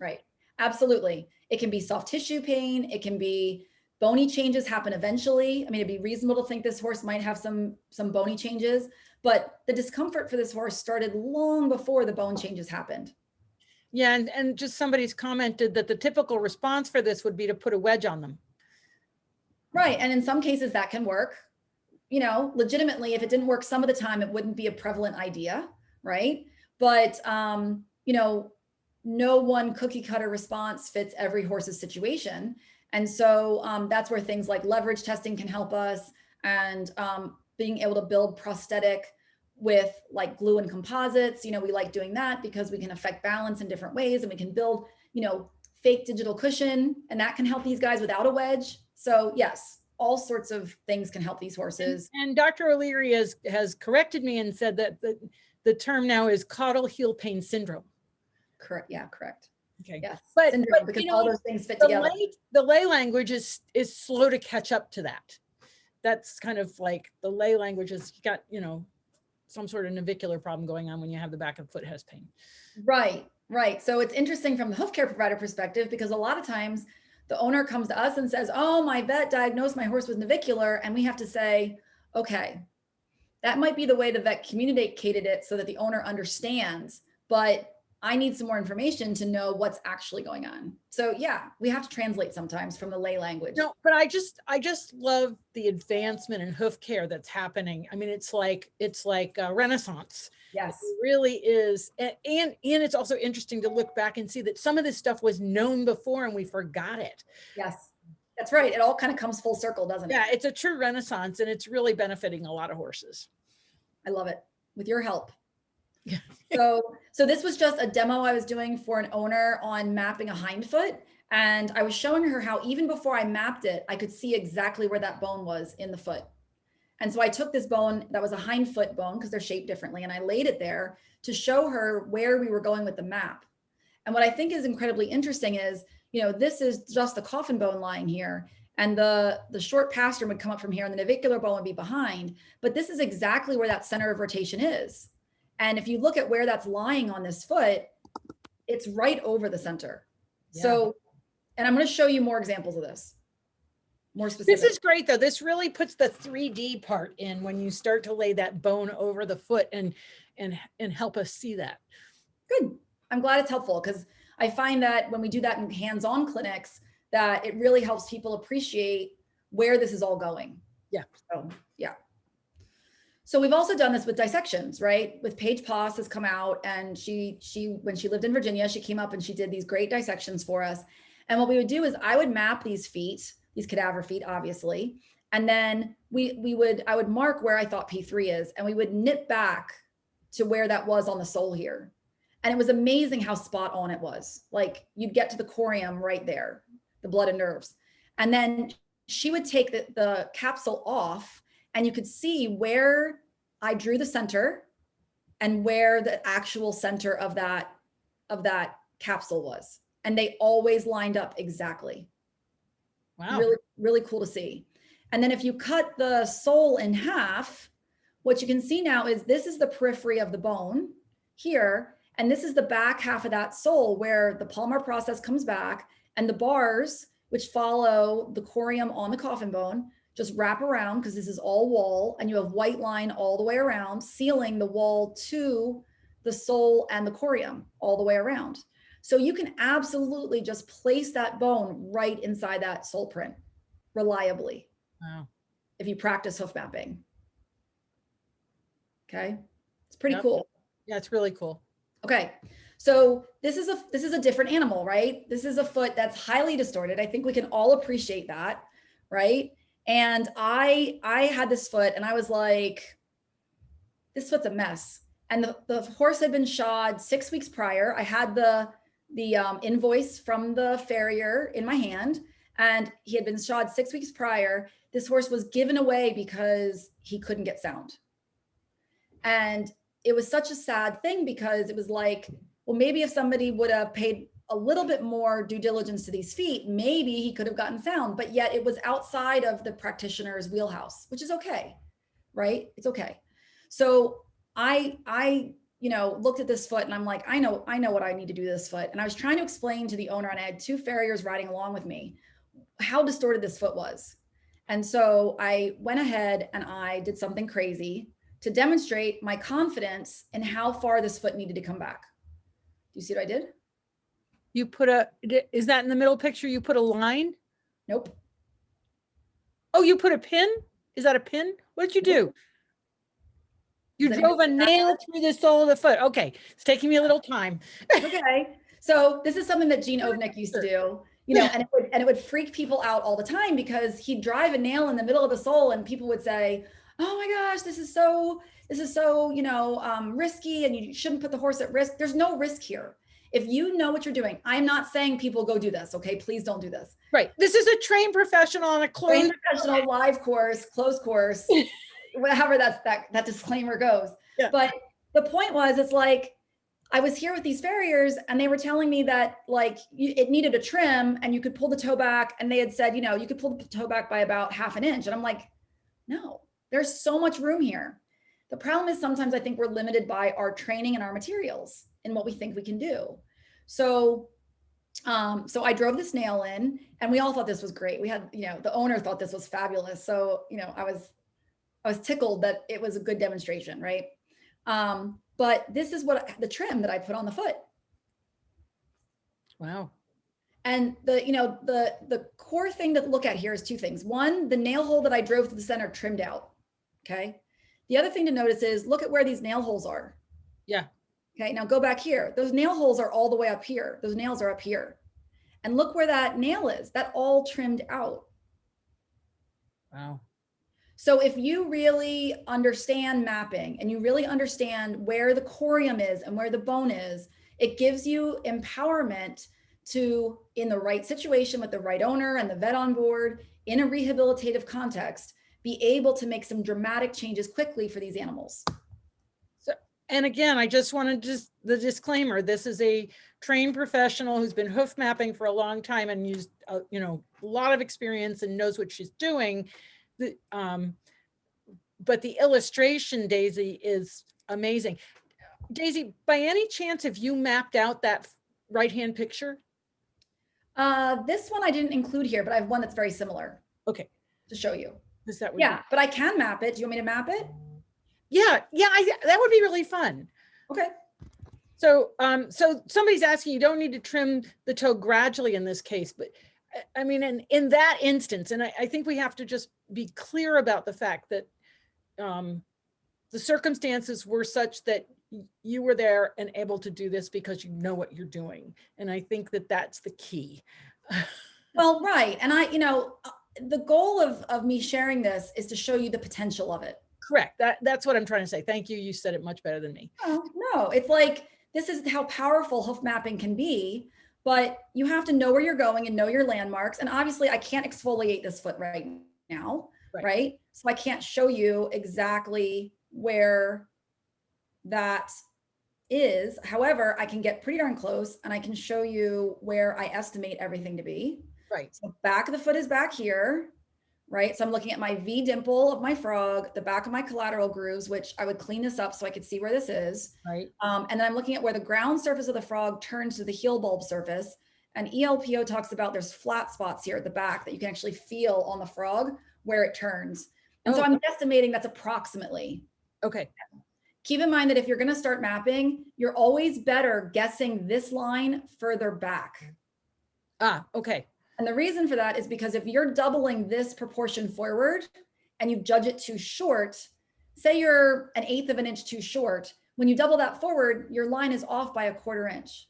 Right. Absolutely. It can be soft tissue pain. It can be bony changes happen eventually. I mean, it'd be reasonable to think this horse might have some bony changes, but the discomfort for this horse started long before the bone changes happened. Yeah. And just somebody's commented that the typical response for this would be to put a wedge on them. Right. And in some cases that can work, you know, legitimately. If it didn't work some of the time, it wouldn't be a prevalent idea. Right. But, you know, no one cookie cutter response fits every horse's situation. And so that's where things like leverage testing can help us, and being able to build prosthetic with like glue and composites. You know, we like doing that because we can affect balance in different ways, and we can build, you know, fake digital cushion, and that can help these guys without a wedge. So yes, all sorts of things can help these horses. And Dr. O'Leary has corrected me and said that the term now is caudal heel pain syndrome. Correct. Yeah, correct. Okay. Yes. But because all those things fit together. The lay language is slow to catch up to that. That's kind of like the lay language is, you got, you know, some sort of navicular problem going on when you have the back of the foot has pain. Right. Right. So it's interesting from the hoof care provider perspective, because a lot of times the owner comes to us and says, oh, my vet diagnosed my horse with navicular. And we have to say, okay, that might be the way the vet communicated it so that the owner understands, but I need some more information to know what's actually going on. So yeah, we have to translate sometimes from the lay language. No, but I just love the advancement in hoof care that's happening. I mean, it's like a renaissance. Yes, it really is. And it's also interesting to look back and see that some of this stuff was known before and we forgot it. Yes, that's right. It all kind of comes full circle, doesn't it? Yeah, it's a true renaissance, and it's really benefiting a lot of horses. I love it, with your help. Yeah. So this was just a demo I was doing for an owner on mapping a hindfoot. And I was showing her how even before I mapped it, I could see exactly where that bone was in the foot. And so I took this bone that was a hindfoot bone, because they're shaped differently, and I laid it there to show her where we were going with the map. And what I think is incredibly interesting is, you know, this is just the coffin bone lying here, and the short pastern would come up from here and the navicular bone would be behind. But this is exactly where that center of rotation is. And if you look at where that's lying on this foot, it's right over the center. Yeah. So, and I'm going to show you more examples of this. More specific. This is great though. This really puts the 3D part in when you start to lay that bone over the foot and help us see that. Good. I'm glad it's helpful, because I find that when we do that in hands-on clinics, that it really helps people appreciate where this is all going. Yeah. So, yeah. So we've also done this with dissections, right? With Paige Poss has come out, and she when she lived in Virginia, she came up and she did these great dissections for us. And what we would do is I would map these feet, these cadaver feet, obviously. And then I would mark where I thought P3 is, and we would knit back to where that was on the sole here. And it was amazing how spot on it was. Like, you'd get to the corium right there, the blood and nerves. And then she would take the capsule off, and you could see where I drew the center and where the actual center of that capsule was. And they always lined up exactly. Wow. Really, really cool to see. And then if you cut the sole in half, what you can see now is this is the periphery of the bone here. And this is the back half of that sole where the palmar process comes back, and the bars, which follow the corium on the coffin bone, just wrap around, because this is all wall, and you have white line all the way around, sealing the wall to the sole and the corium all the way around. So you can absolutely just place that bone right inside that sole print reliably. Wow. If you practice hoof mapping. Okay. It's pretty cool. Yeah, it's really cool. Okay. So this is a different animal, right? This is a foot that's highly distorted. I think we can all appreciate that, right? And I had this foot, and I was like, this foot's a mess. And the horse had been shod 6 weeks prior. I had the invoice from the farrier in my hand, and he had been shod 6 weeks prior. This horse was given away because he couldn't get sound. And it was such a sad thing, because it was like, well, maybe if somebody would have paid a little bit more due diligence to these feet, maybe he could have gotten sound. But yet it was outside of the practitioner's wheelhouse, which is okay, right? It's okay. So I looked at this foot, and I'm like, I know what I need to do to this foot. And I was trying to explain to the owner, and I had 2 farriers riding along with me, how distorted this foot was. And so I went ahead and I did something crazy to demonstrate my confidence in how far this foot needed to come back. Do you see what I did? You put is that in the middle picture? You put a line? Nope. Oh, you put a pin? Is that a pin? What did you do? You drove a nail through the sole of the foot. Okay. It's taking me a little time. Okay. So this is something that Gene Ovnick used to do. you know, and it would freak people out all the time because he'd drive a nail in the middle of the sole and people would say, oh my gosh, this is so, you know, risky and you shouldn't put the horse at risk. There's no risk here. If you know what you're doing, I'm not saying people go do this. Okay. Please don't do this. Right. This is a trained professional on a trained professional live course, closed course, whatever that disclaimer goes. Yeah. But the point was, it's like, I was here with these farriers and they were telling me that like it needed a trim and you could pull the toe back. And they had said, you know, you could pull the toe back by about 1/2 inch. And I'm like, no, there's so much room here. The problem is sometimes I think we're limited by our training and our materials and what we think we can do. So I drove this nail in and we all thought this was great. We had, you know, the owner thought this was fabulous. So, you know, I was tickled that it was a good demonstration, right? But this is what the trim that I put on the foot. Wow. And the core thing to look at here is 2 things. One, the nail hole that I drove to the center trimmed out. Okay. The other thing to notice is look at where these nail holes are. Yeah. Okay. Now go back here. Those nail holes are all the way up here. Those nails are up here. And look where that nail is. That all trimmed out. Wow. So if you really understand mapping and you really understand where the corium is and where the bone is, it gives you empowerment to, in the right situation with the right owner and the vet on board, in a rehabilitative context, be able to make some dramatic changes quickly for these animals. So, and again, I just wanted the disclaimer, this is a trained professional who's been hoof mapping for a long time and used, you know, a lot of experience and knows what she's doing. But the illustration, Daisy, is amazing. Daisy, by any chance, have you mapped out that right-hand picture? This one I didn't include here, but I have one that's very similar. Okay. To show you. Is that yeah, but I can map it. Do you want me to map it? Yeah, that would be really fun. Okay. So, so somebody's asking, you don't need to trim the toe gradually in this case, but I mean, in that instance, and I think we have to just be clear about the fact that the circumstances were such that you were there and able to do this because you know what you're doing. And I think that that's the key. Well, right. And the goal of me sharing this is to show you the potential of it. Correct. That's what I'm trying to say. Thank you. You said it much better than me. Oh, no, it's like, this is how powerful hoof mapping can be. But you have to know where you're going and know your landmarks. And obviously I can't exfoliate this foot right now, right? So I can't show you exactly where that is. However, I can get pretty darn close and I can show you where I estimate everything to be. Right. So back of the foot is back here, right? So I'm looking at my V dimple of my frog, the back of my collateral grooves, which I would clean this up so I could see where this is. Right. And then I'm looking at where the ground surface of the frog turns to the heel bulb surface. And ELPO talks about there's flat spots here at the back that you can actually feel on the frog where it turns. And so I'm estimating that's approximately. Okay. Keep in mind that if you're going to start mapping, you're always better guessing this line further back. Ah, okay. And the reason for that is because if you're doubling this proportion forward and you judge it too short, say you're 1/8 of an inch too short, when you double that forward, your line is off by 1/4 inch.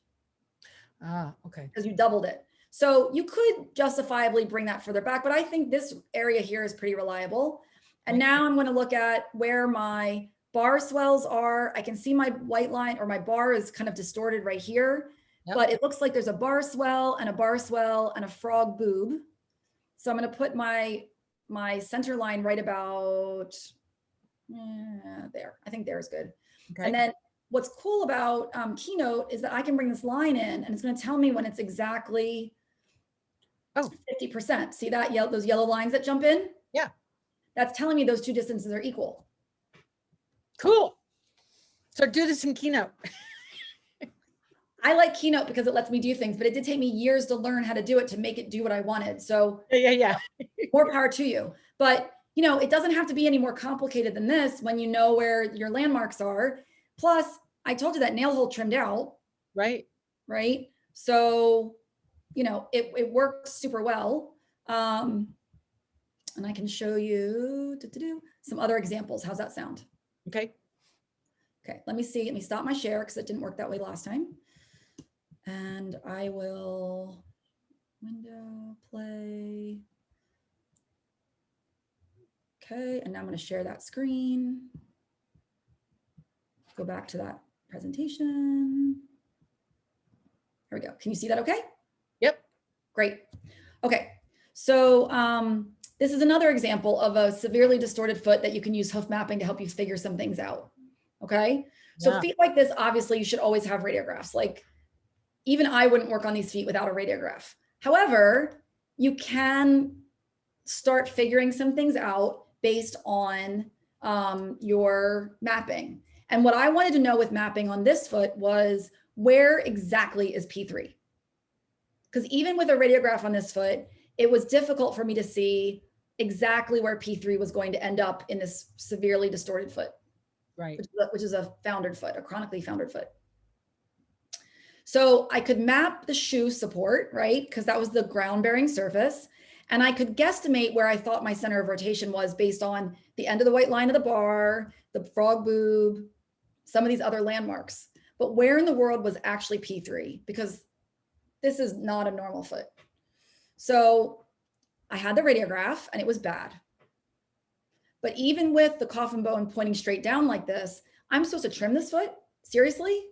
Ah, okay. Because you doubled it. So you could justifiably bring that further back, but I think this area here is pretty reliable. And now I'm going to look at where my bar swells are. I can see my white line, or my bar is kind of distorted right here. Yep. But it looks like there's a bar swell and a bar swell and a frog boob. So I'm going to put my center line right about there. I think there is good. Okay. And then what's cool about Keynote is that I can bring this line in and it's going to tell me when it's exactly 50%. See that those yellow lines that jump in? Yeah. That's telling me those two distances are equal. Cool. So do this in Keynote. I like Keynote because it lets me do things, but it did take me years to learn how to do it to make it do what I wanted. So yeah. More power to you. But it doesn't have to be any more complicated than this when you know where your landmarks are. Plus, I told you that nail hole trimmed out. Right. Right. So, it works super well. And I can show you some other examples. How's that sound? Okay. Okay. Let me see. Let me stop my share because it didn't work that way last time. And I will Window, play. Okay, and now I'm going to share that screen. Go back to that presentation. Here we go. Can you see that okay? Yep. Great. Okay, so this is another example of a severely distorted foot that you can use hoof mapping to help you figure some things out. Okay, so Yeah. feet like this, obviously you should always have radiographs. Like even I wouldn't work on these feet without a radiograph. However, you can start figuring some things out based on your mapping. And what I wanted to know with mapping on this foot was where exactly is P3? Because even with a radiograph on this foot, it was difficult for me to see exactly where P3 was going to end up in this severely distorted foot, Right. which is a foundered foot, a chronically foundered foot. So I could map the shoe support, right? Because that was the ground bearing surface. And I could guesstimate where I thought my center of rotation was based on the end of the white line of the bar, the frog boob, some of these other landmarks. But where in the world was actually P3? Because this is not a normal foot. So I had the radiograph and it was bad. But even with the coffin bone pointing straight down like this, I'm supposed to trim this foot? Seriously?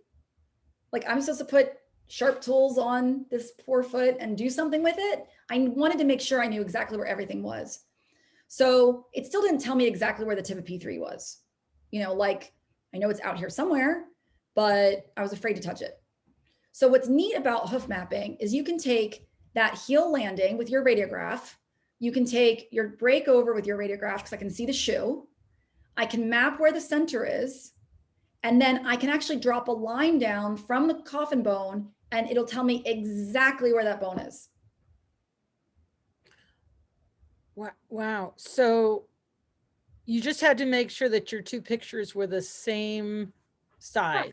Like I'm supposed to put sharp tools on this poor foot and do something with it? I wanted to make sure I knew exactly where everything was. So it still didn't tell me exactly where the tip of P3 was. You know, like I know it's out here somewhere, but I was afraid to touch it. So what's neat about hoof mapping is you can take that heel landing with your radiograph. You can take your break over with your radiograph because I can see the shoe. I can map where the center is. And then I can actually drop a line down from the coffin bone and it'll tell me exactly where that bone is. Wow. So you just had to make sure that your two pictures were the same size.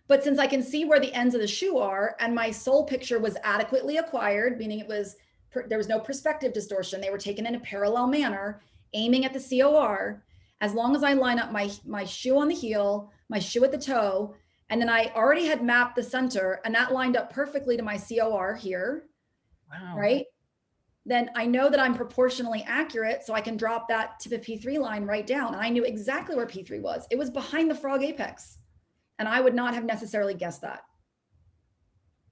But since I can see where the ends of the shoe are and my sole picture was adequately acquired, meaning there was no perspective distortion, they were taken in a parallel manner, aiming at the COR, as long as I line up my shoe on the heel, my shoe at the toe, and then I already had mapped the center and that lined up perfectly to my COR here, Wow. right? Then I know that I'm proportionally accurate, so I can drop that tip of P3 line right down. And I knew exactly where P3 was. It was behind the frog apex. And I would not have necessarily guessed that.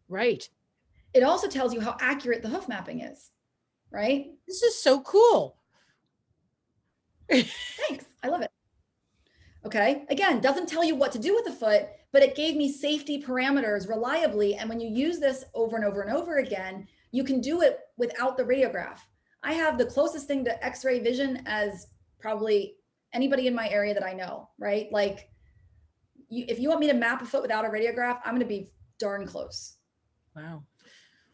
Right. It also tells you how accurate the hoof mapping is, right? This is so cool. Thanks. I love it. Okay. Again, doesn't tell you what to do with the foot, but it gave me safety parameters reliably. And when you use this over and over and over again, you can do it without the radiograph. I have the closest thing to X-ray vision as probably anybody in my area that I know, right? Like if you want me to map a foot without a radiograph, I'm going to be darn close. Wow.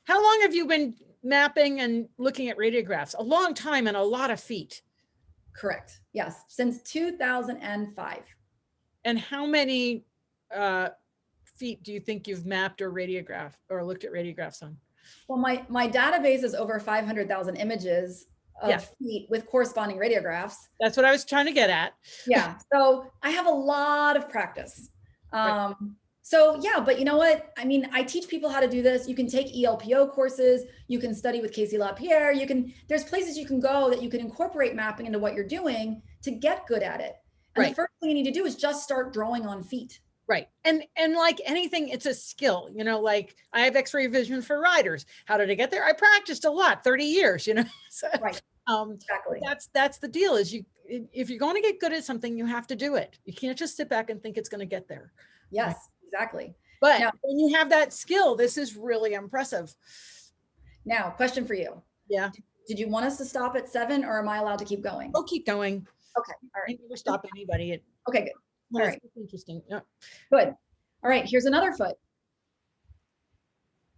How long have you been mapping and looking at radiographs? A long time and a lot of feet. Correct. Yes. Since 2005. And how many feet do you think you've mapped or radiographed or looked at radiographs on? Well, my database is over 500,000 images of feet with corresponding radiographs. That's what I was trying to get at. Yeah. So I have a lot of practice. Right. So yeah, but you know what? I mean, I teach people how to do this. You can take ELPO courses. You can study with Casey LaPierre. There's places you can go that you can incorporate mapping into what you're doing to get good at it. And the first thing you need to do is just start drawing on feet. Right. And like anything, it's a skill, you know, like I have X-ray vision for riders. How did I get there? I practiced a lot, 30 years, you know. So, right. Exactly. That's the deal is if you're going to get good at something, you have to do it. You can't just sit back and think it's going to get there. Yes, right? exactly. But now, when you have that skill, this is really impressive. Now, question for you. Yeah. Did you want us to stop at 7 or am I allowed to keep going? We'll keep going. Okay. All right. I never stop anybody. Okay, good. All right. Interesting. Yeah. Good. All right. Here's another foot.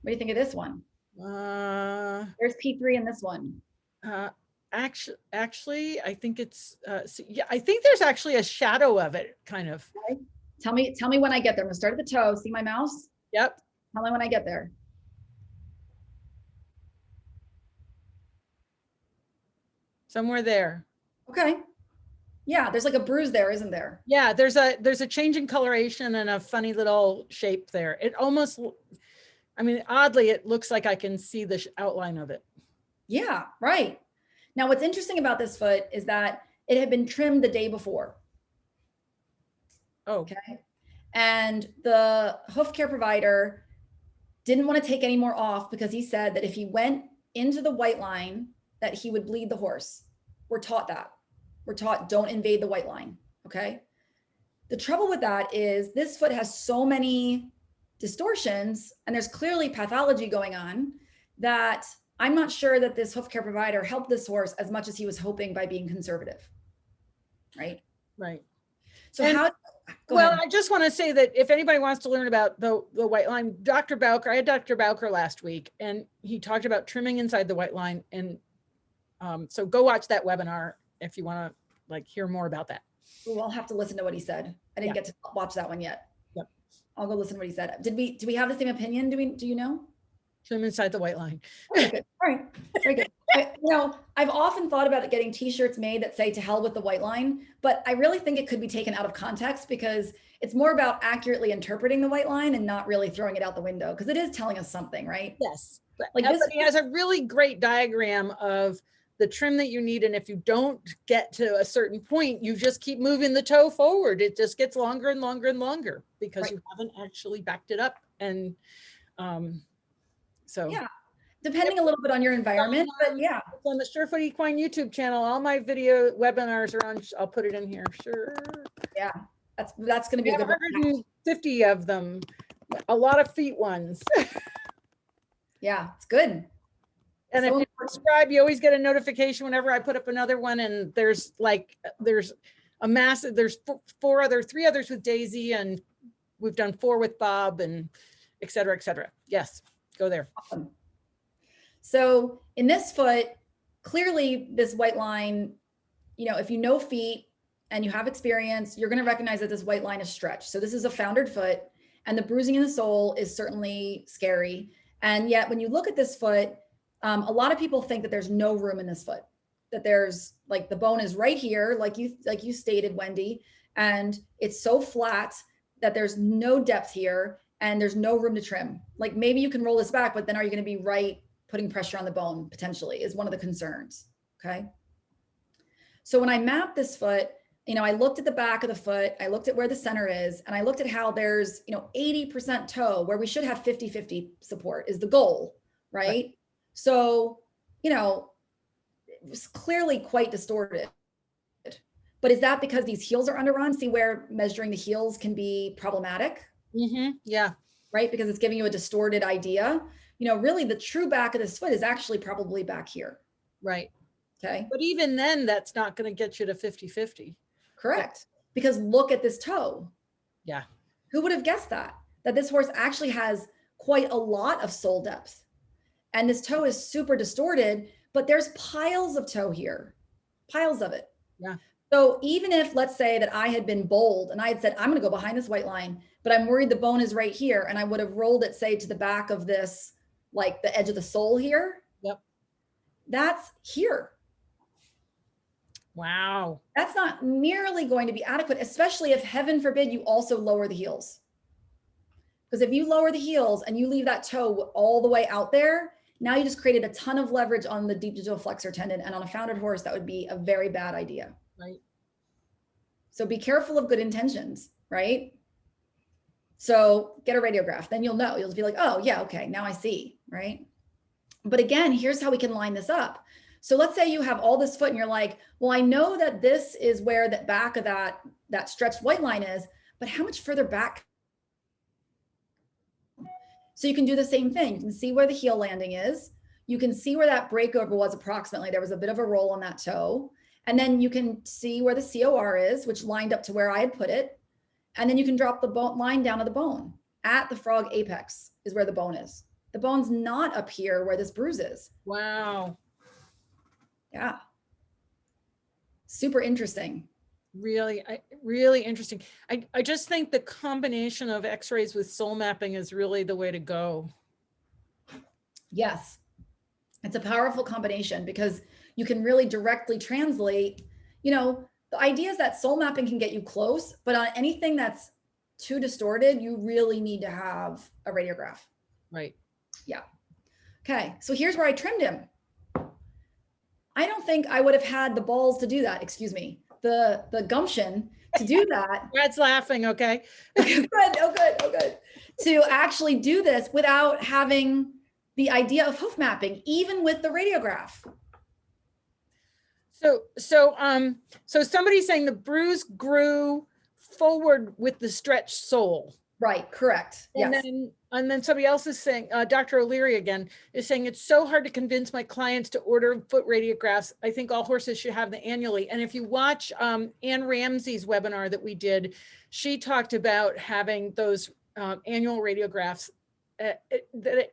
What do you think of this one? There's P3 in this one. Actually, I think it's, yeah, I think there's actually a shadow of it kind of. Okay. Tell me when I get there. I'm gonna start at the toe. See my mouse? Yep. Tell me when I get there. Somewhere there. Okay. Yeah, there's like a bruise there, isn't there? Yeah, there's a change in coloration and a funny little shape there. It almost, I mean, oddly, it looks like I can see the outline of it. Yeah, right. Now, what's interesting about this foot is that it had been trimmed the day before. Oh, okay. And the hoof care provider didn't want to take any more off because he said that if he went into the white line, that he would bleed the horse. We're taught that. We're taught don't invade the white line. Okay. The trouble with that is this foot has so many distortions and there's clearly pathology going on that I'm not sure that this hoof care provider helped this horse as much as he was hoping by being conservative. Right. right. So Go ahead. I just want to say that if anybody wants to learn about the white line, Dr. Bowker, I had Dr. Bowker last week and he talked about trimming inside the white line. And so go watch that webinar if you want to like hear more about that. Ooh, I'll have to listen to what he said. I didn't get to watch that one yet. Yep. I'll go listen to what he said. Do we have the same opinion? Do you know? Trim inside the white line. Okay, good. All right. Very good. I've often thought about getting t-shirts made that say to hell with the white line, but I really think it could be taken out of context because it's more about accurately interpreting the white line and not really throwing it out the window because it is telling us something, right? Yes. Like this has a really great diagram of the trim that you need. And if you don't get to a certain point, you just keep moving the toe forward. It just gets longer and longer and longer because you haven't actually backed it up. And so yeah, depending a little bit on your environment, but yeah. On the Surefoot Equine YouTube channel, all my video webinars are on, I'll put it in here. Sure. Yeah, that's going to be a good 150 of them, a lot of feet ones. Yeah, it's good. And so if you subscribe, you always get a notification whenever I put up another one. And there's a massive, there's three others with Daisy, and we've done 4 with Bob, and et cetera, et cetera. Yes, go there. Awesome. So in this foot, clearly this white line, if you know feet and you have experience, you're going to recognize that this white line is stretched. So this is a foundered foot, and the bruising in the sole is certainly scary. And yet when you look at this foot, a lot of people think that there's no room in this foot, that there's like the bone is right here, like you stated, Wendy, and it's so flat that there's no depth here and there's no room to trim. Like maybe you can roll this back, but then are you going to be right putting pressure on the bone potentially is one of the concerns. Okay. So when I mapped this foot, I looked at the back of the foot, I looked at where the center is, and I looked at how there's, 80% toe where we should have 50-50 support is the goal, right? So, it was clearly quite distorted. But is that because these heels are underrun? See where measuring the heels can be problematic? Mm-hmm. Yeah. Right? Because it's giving you a distorted idea. Really the true back of this foot is actually probably back here. Right. Okay. But even then, that's not going to get you to 50-50. Correct. Because look at this toe. Yeah. Who would have guessed that this horse actually has quite a lot of sole depth, and this toe is super distorted, but there's piles of toe here, piles of it. Yeah. So even if, let's say that I had been bold and I had said, I'm going to go behind this white line, but I'm worried the bone is right here, and I would have rolled it, say, to the back of this, like the edge of the sole here. Yep. That's here. Wow. That's not nearly going to be adequate, especially if, heaven forbid, you also lower the heels. Because if you lower the heels and you leave that toe all the way out there, now you just created a ton of leverage on the deep digital flexor tendon, and on a founded horse, that would be a very bad idea. Right. So be careful of good intentions, right? So get a radiograph, then you'll know. You'll just be like, oh yeah, okay, now I see, right? But again, here's how we can line this up. So let's say you have all this foot and you're like, well, I know that this is where that back of that stretched white line is, but how much further back? So you can do the same thing. You can see where the heel landing is. You can see where that breakover was approximately. There was a bit of a roll on that toe. And then you can see where the COR is, which lined up to where I had put it. And then you can drop the bone line down to the bone. At the frog apex is where the bone is. The bone's not up here where this bruise is. Wow. Yeah. Super interesting. Really, really interesting. I just think the combination of x-rays with sole mapping is really the way to go. Yes. It's a powerful combination because you can really directly translate, the idea is that sole mapping can get you close, but on anything that's too distorted, you really need to have a radiograph. Right. Yeah. Okay. So here's where I trimmed him. I don't think I would have had the balls to do that. Excuse me. The gumption to do that. Brad's laughing. Okay. Good. Oh, good. Oh, good. To actually do this without having the idea of hoof mapping, even with the radiograph. So somebody's saying the bruise grew forward with the stretched sole. Right. Correct. And Yes. then somebody else is saying, Dr. O'Leary again is saying, it's so hard to convince my clients to order foot radiographs. I think all horses should have them annually. And if you watch Ann Ramsey's webinar that we did, she talked about having those annual radiographs. That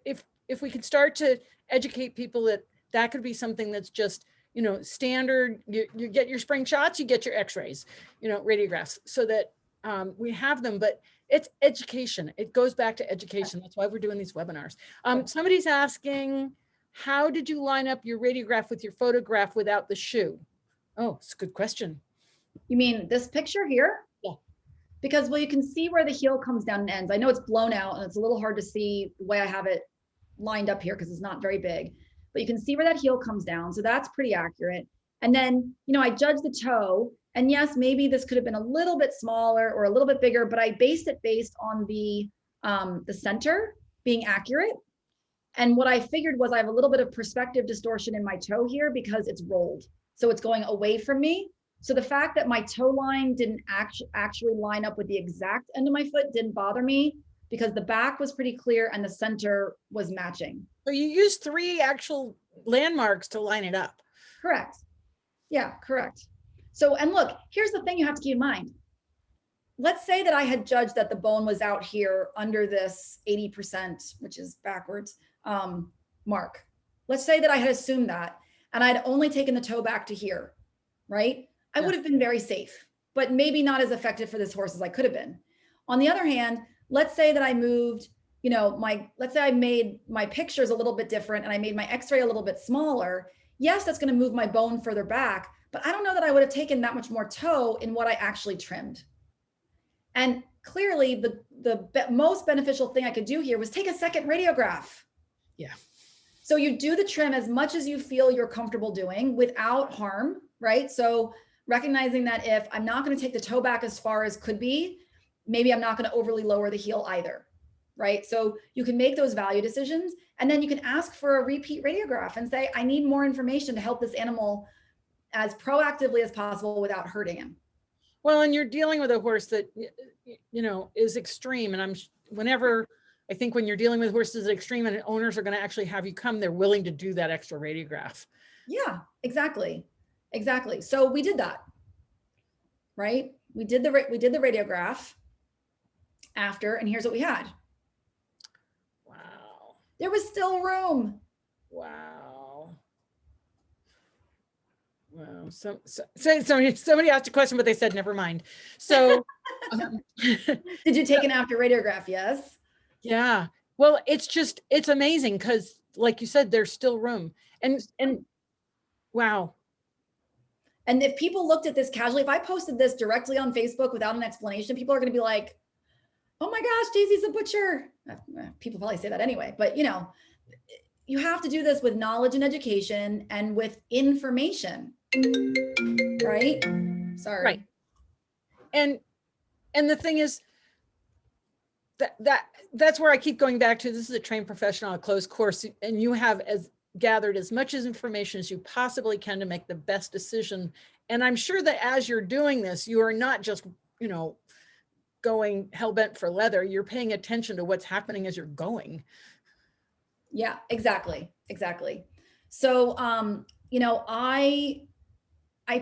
if we could start to educate people that could be something that's just, you know, standard, you get your spring shots, you get your x-rays, you know, radiographs, so that we have them, but it's education. It goes back to education. That's why we're doing these webinars. Somebody's asking, how did you line up your radiograph with your photograph without the shoe? Oh, it's a good question. You mean this picture here? Yeah. Because, well, you can see where the heel comes down and ends. I know it's blown out and it's a little hard to see the way I have it lined up here because it's not very big, but you can see where that heel comes down. So that's pretty accurate. And then, you know, I judged the toe, and yes, maybe this could have been a little bit smaller or a little bit bigger, but I based it based on the center being accurate. And what I figured was I have a little bit of perspective distortion in my toe here because it's rolled. So it's going away from me. So the fact that my toe line didn't actually line up with the exact end of my foot didn't bother me because the back was pretty clear and the center was matching. So you used 3 actual landmarks to line it up. Correct. Yeah, correct. So, and look, here's the thing you have to keep in mind. Let's say that I had judged that the bone was out here under this 80%, which is backwards, mark. Let's say that I had assumed that, and I'd only taken the toe back to here, right? I would have been very safe, but maybe not as effective for this horse as I could have been. On the other hand, let's say that I moved, you know, let's say I made my pictures a little bit different and I made my x-ray a little bit smaller. Yes, that's going to move my bone further back, but I don't know that I would have taken that much more toe in what I actually trimmed. And clearly the most beneficial thing I could do here was take a second radiograph. Yeah. So you do the trim as much as you feel you're comfortable doing without harm, right? So recognizing that if I'm not going to take the toe back as far as could be, maybe I'm not going to overly lower the heel either, right? So you can make those value decisions, and then you can ask for a repeat radiograph and say, I need more information to help this animal as proactively as possible without hurting him. Well, and you're dealing with a horse that, you know, is extreme. And I think when you're dealing with horses that are extreme and owners are going to actually have you come, they're willing to do that extra radiograph. Yeah, exactly. Exactly. So we did that, right? We did the radiograph after, and here's what we had. Wow. There was still room. Wow. Wow. So somebody asked a question, but they said, never mind. So did you take an after radiograph? Yes. Yeah. Well, it's amazing because like you said, there's still room. And wow. And if people looked at this casually, if I posted this directly on Facebook without an explanation, people are going to be like, oh my gosh, Daisy's a butcher. People probably say that anyway, but you know, you have to do this with knowledge and education and with information, right? Sorry. Right. And the thing is that's where I keep going back to, this is a trained professional, a closed course, and you have gathered as much as information as you possibly can to make the best decision. And I'm sure that as you're doing this, you are not just, you know, going hell-bent for leather, you're paying attention to what's happening as you're going. Yeah, exactly. Exactly. So, you know, I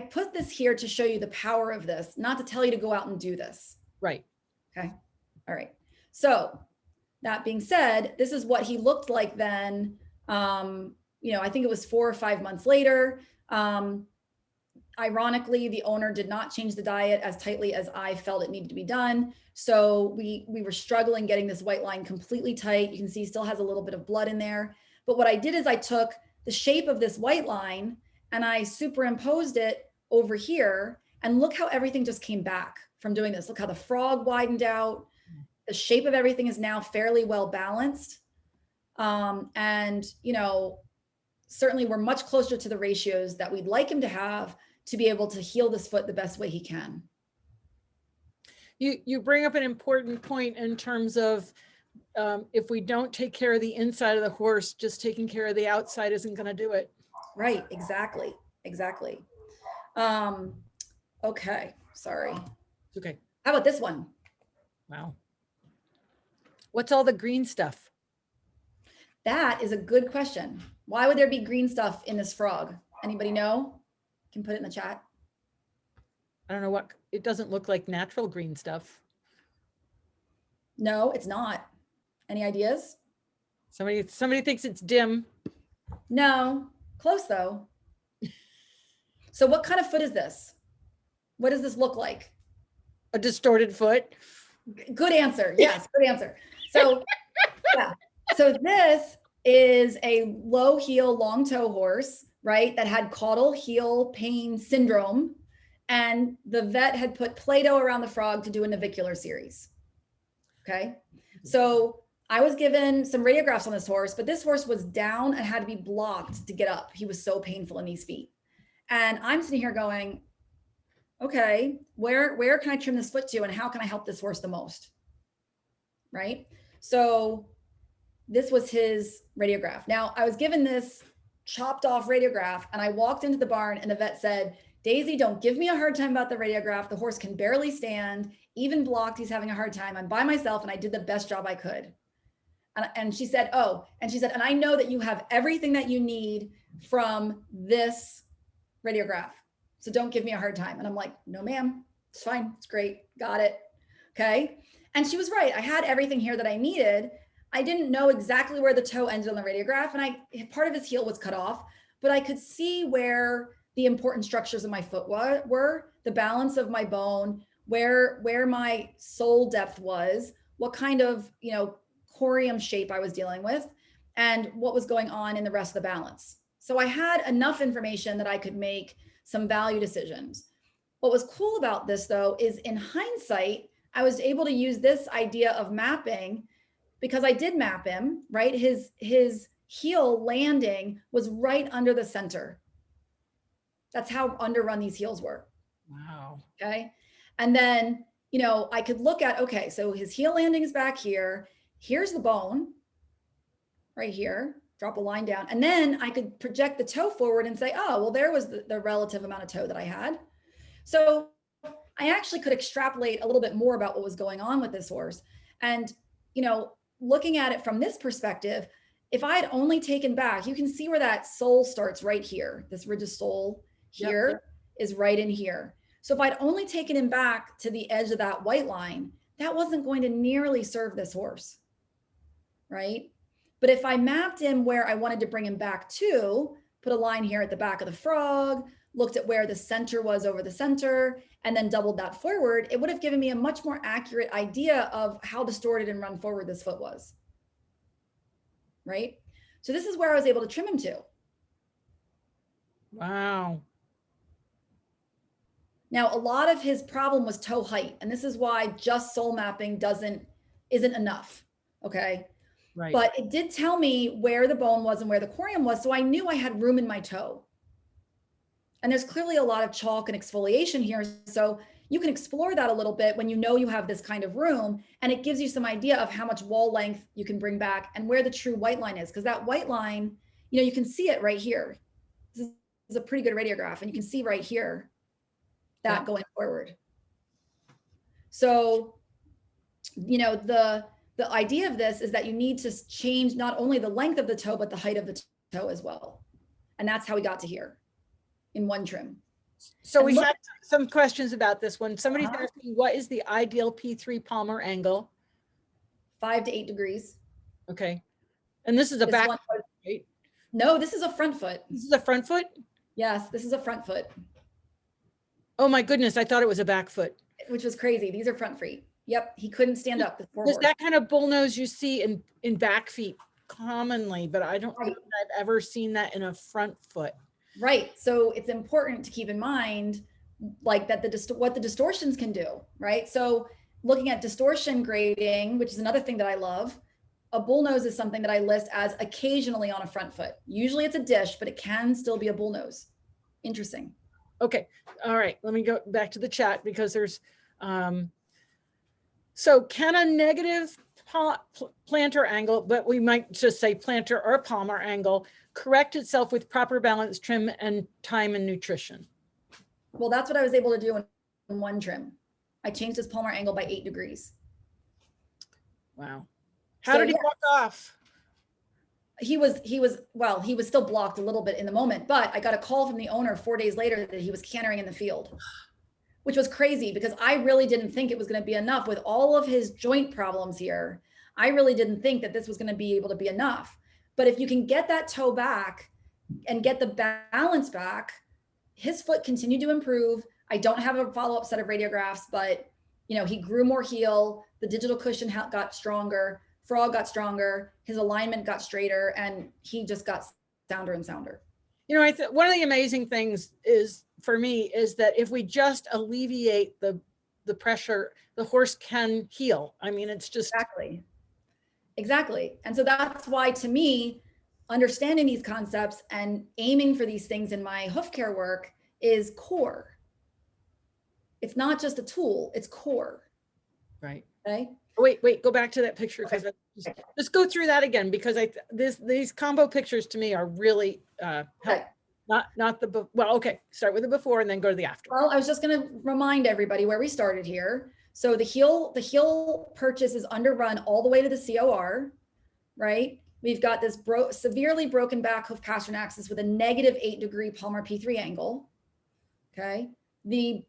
put this here to show you the power of this, not to tell you to go out and do this. Right. Okay. All right. So that being said, this is what he looked like then. You know, I think it was 4 or 5 months later. Ironically, the owner did not change the diet as tightly as I felt it needed to be done. So we were struggling getting this white line completely tight. You can see he still has a little bit of blood in there. But what I did is I took the shape of this white line and I superimposed it over here. And look how everything just came back from doing this. Look how the frog widened out. The shape of everything is now fairly well balanced. And, certainly we're much closer to the ratios that we'd like him to have to be able to heal this foot the best way he can. You bring up an important point in terms of if we don't take care of the inside of the horse, just taking care of the outside isn't going to do it. Right. Exactly. Okay. Sorry. Okay. How about this one? Wow. What's all the green stuff? That is a good question. Why would there be green stuff in this frog? Anybody know? Can put it in the chat. I don't know what, it doesn't look like natural green stuff. No, it's not. Any ideas? Somebody thinks it's dim. No, close though. So what kind of foot is this? What does this look like? A distorted foot. Good answer. Yes, good answer. So yeah. So this is a low heel, long toe horse, right? That had caudal heel pain syndrome. And the vet had put Play-Doh around the frog to do a navicular series. Okay. So I was given some radiographs on this horse, but this horse was down and had to be blocked to get up. He was so painful in these feet. And I'm sitting here going, okay, where can I trim this foot to and how can I help this horse the most? Right. So this was his radiograph. Now I was given this chopped off radiograph and I walked into the barn and the vet said, Daisy, don't give me a hard time about the radiograph. The horse can barely stand, even blocked. He's having a hard time. I'm by myself and I did the best job I could. And she said, and I know that you have everything that you need from this radiograph. So don't give me a hard time. And I'm like, no, ma'am, it's fine. It's great. Got it. Okay. And she was right. I had everything here that I needed. I didn't know exactly where the toe ended on the radiograph. And part of his heel was cut off, but I could see where the important structures of my foot were, the balance of my bone, where my sole depth was, what kind of, corium shape I was dealing with, and what was going on in the rest of the balance. So I had enough information that I could make some value decisions. What was cool about this though, is in hindsight, I was able to use this idea of mapping because I did map him, right? His heel landing was right under the center. That's how underrun these heels were. Wow. Okay. And then, I could look at, okay, so his heel landing is back here. Here's the bone right here, drop a line down. And then I could project the toe forward and say, oh, well, there was the relative amount of toe that I had. So I actually could extrapolate a little bit more about what was going on with this horse. And, looking at it from this perspective, if I had only taken back, you can see where that sole starts right here. This ridge of sole here is right in here. So if I'd only taken him back to the edge of that white line, that wasn't going to nearly serve this horse, right? But if I mapped him where I wanted to bring him back to, put a line here at the back of the frog, looked at where the center was over the center, and then doubled that forward, it would have given me a much more accurate idea of how distorted and run forward this foot was, right? So this is where I was able to trim him to. Wow. Now, a lot of his problem was toe height, and this is why just sole mapping isn't enough, okay? Right. But it did tell me where the bone was and where the corium was, so I knew I had room in my toe. And there's clearly a lot of chalk and exfoliation here, so you can explore that a little bit when you have this kind of room, and it gives you some idea of how much wall length you can bring back and where the true white line is, because that white line, you can see it right here. This is a pretty good radiograph, and you can see right here that going forward. So, the idea of this is that you need to change not only the length of the toe, but the height of the toe as well. And that's how we got to here in one trim. So we had some questions about this one. Somebody's asking, what is the ideal P3 palmar angle? 5 to 8 degrees. Okay. And this is a back foot, right? No, this is a front foot. This is a front foot? Yes, this is a front foot. Oh my goodness, I thought it was a back foot. Which was crazy. These are front feet. Yep, he couldn't stand up. There's that kind of bull nose you see in back feet commonly, but I don't think I've ever seen that in a front foot. Right. So it's important to keep in mind like that what the distortions can do, right? So looking at distortion grading, which is another thing that I love, a bullnose is something that I list as occasionally on a front foot. Usually it's a dish, but it can still be a bullnose. Interesting. Okay. All right. Let me go back to the chat because there's, so can a negative plantar angle, but we might just say plantar or palmar angle, correct itself with proper balance, trim, and time and nutrition? Well, that's what I was able to do in one trim. I changed his palmar angle by 8 degrees. Wow. How did he walk off? He was still blocked a little bit in the moment, but I got a call from the owner 4 days later that he was cantering in the field, which was crazy because I really didn't think it was going to be enough with all of his joint problems here. I really didn't think that this was going to be able to be enough. But if you can get that toe back and get the balance back, his foot continued to improve. I don't have a follow-up set of radiographs, but he grew more heel. The digital cushion got stronger. Frog got stronger. His alignment got straighter, and he just got sounder and sounder. One of the amazing things is for me is that if we just alleviate the pressure, the horse can heal. I mean, it's just exactly. And so that's why, to me, understanding these concepts and aiming for these things in my hoof care work is core. It's not just a tool, it's core. Right. Okay. Wait, go back to that picture because just go through that again because these combo pictures to me are really help. Not the well. Okay, start with the before and then go to the after. Well, I was just going to remind everybody where we started here. So the heel purchase is underrun all the way to the COR, right? We've got this severely broken back hoof pastern axis with a negative 8 degree palmar P3 angle. Okay. The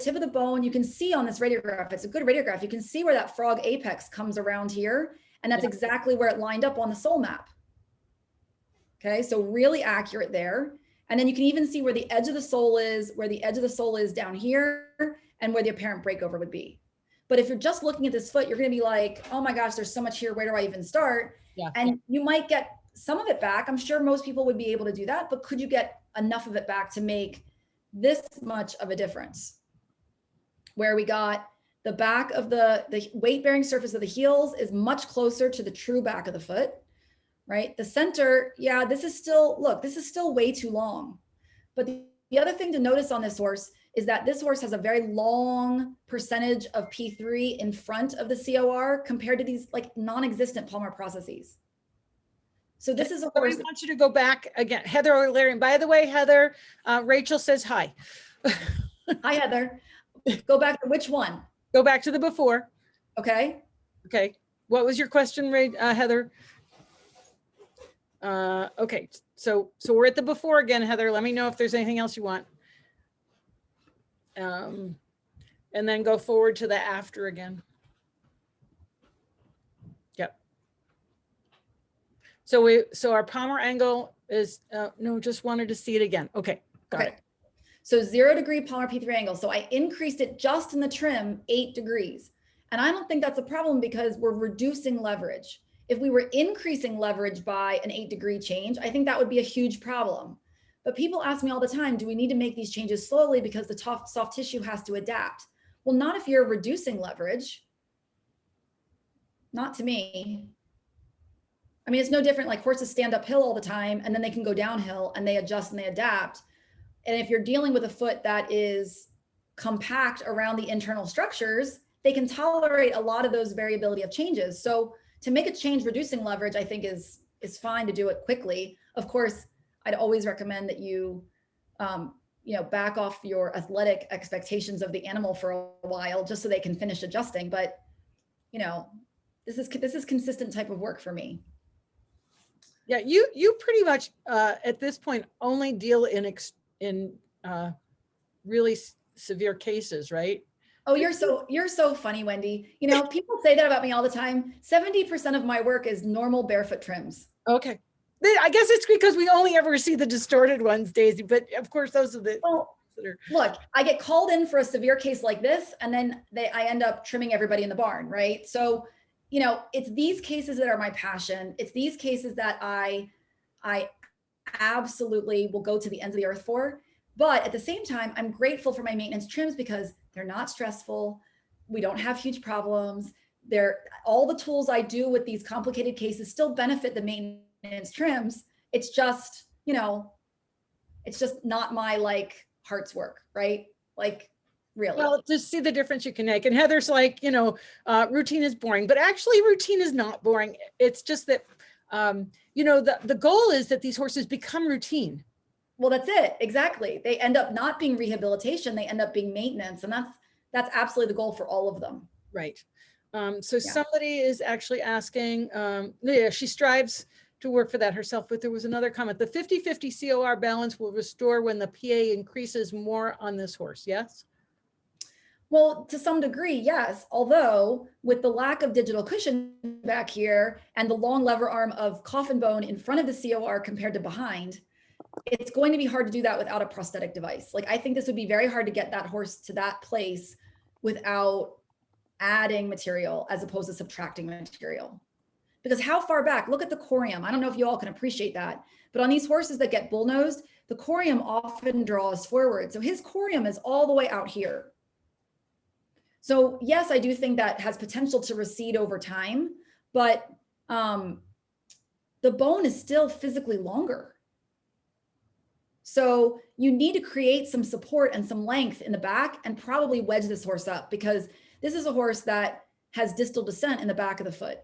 tip of the bone, you can see on this radiograph, it's a good radiograph. You can see where that frog apex comes around here. And that's exactly where it lined up on the sole map. Okay. So really accurate there. And then you can even see where the edge of the sole is, down here, and where the apparent breakover would be. But if you're just looking at this foot, you're going to be like, oh my gosh, there's so much here. Where do I even start? And you might get some of it back. I'm sure most people would be able to do that, but could you get enough of it back to make this much of a difference? Where we got the back of the weight-bearing surface of the heels is much closer to the true back of the foot, right? The center, this is still way too long. But the other thing to notice on this horse is that this horse has a very long percentage of P3 in front of the COR compared to these like non-existent palmar processes. So this is a horse. I want you to go back again. Heather O'Leary. By the way, Heather, Rachel says hi. Hi, Heather. Go back to which one? Go back to the before. Okay. Okay. What was your question, Heather? Okay. So we're at the before again, Heather. Let me know if there's anything else you want. And then go forward to the after again. Yep. So our palmar angle is, no, just wanted to see it again. Okay, got it. So 0 degree palmar P3 angle. So I increased it just in the trim 8 degrees. And I don't think that's a problem because we're reducing leverage. If we were increasing leverage by an 8 degree change, I think that would be a huge problem. But people ask me all the time, do we need to make these changes slowly because the soft tissue has to adapt? Well, not if you're reducing leverage. Not to me. I mean, it's no different. Like horses stand uphill all the time and then they can go downhill and they adjust and they adapt. And if you're dealing with a foot that is compact around the internal structures, they can tolerate a lot of those variability of changes. So to make a change reducing leverage, I think is fine to do it quickly. Of course, I'd always recommend that you, back off your athletic expectations of the animal for a while, just so they can finish adjusting. But, this is consistent type of work for me. Yeah, you pretty much at this point only deal in really severe cases, right? Oh, you're so funny, Wendy. People say that about me all the time. 70% of my work is normal barefoot trims. Okay. I guess it's because we only ever see the distorted ones, Daisy, but of course those are the look, I get called in for a severe case like this and then I end up trimming everybody in the barn, right? So, it's these cases that are my passion. It's these cases that I absolutely will go to the ends of the earth for. But at the same time, I'm grateful for my maintenance trims because they're not stressful. We don't have huge problems. all the tools I do with these complicated cases still benefit the maintenance trims. It's just, you know, it's just not my like heart's work, right? Like really. Well, to see the difference you can make. And Heather's like, you know, routine is boring, but actually routine is not boring. It's just that, you know, the goal is that these horses become routine. Well, that's it. Exactly. They end up not being rehabilitation. They end up being maintenance. And that's absolutely the goal for all of them. Right. So somebody is actually asking, yeah, she strives to work for that herself, but there was another comment. The 50-50 COR balance will restore when the PA increases more on this horse. Yes. Well, to some degree, yes. Although with the lack of digital cushion back here and the long lever arm of coffin bone in front of the COR compared to behind, it's going to be hard to do that without a prosthetic device. Like, I think this would be very hard to get that horse to that place without adding material as opposed to subtracting material. Because how far back, look at the corium. I don't know if you all can appreciate that, but on these horses that get bull-nosed, the corium often draws forward. So his corium is all the way out here. So yes, I do think that has potential to recede over time, but the bone is still physically longer. So you need to create some support and some length in the back and probably wedge this horse up, because this is a horse that has distal descent in the back of the foot.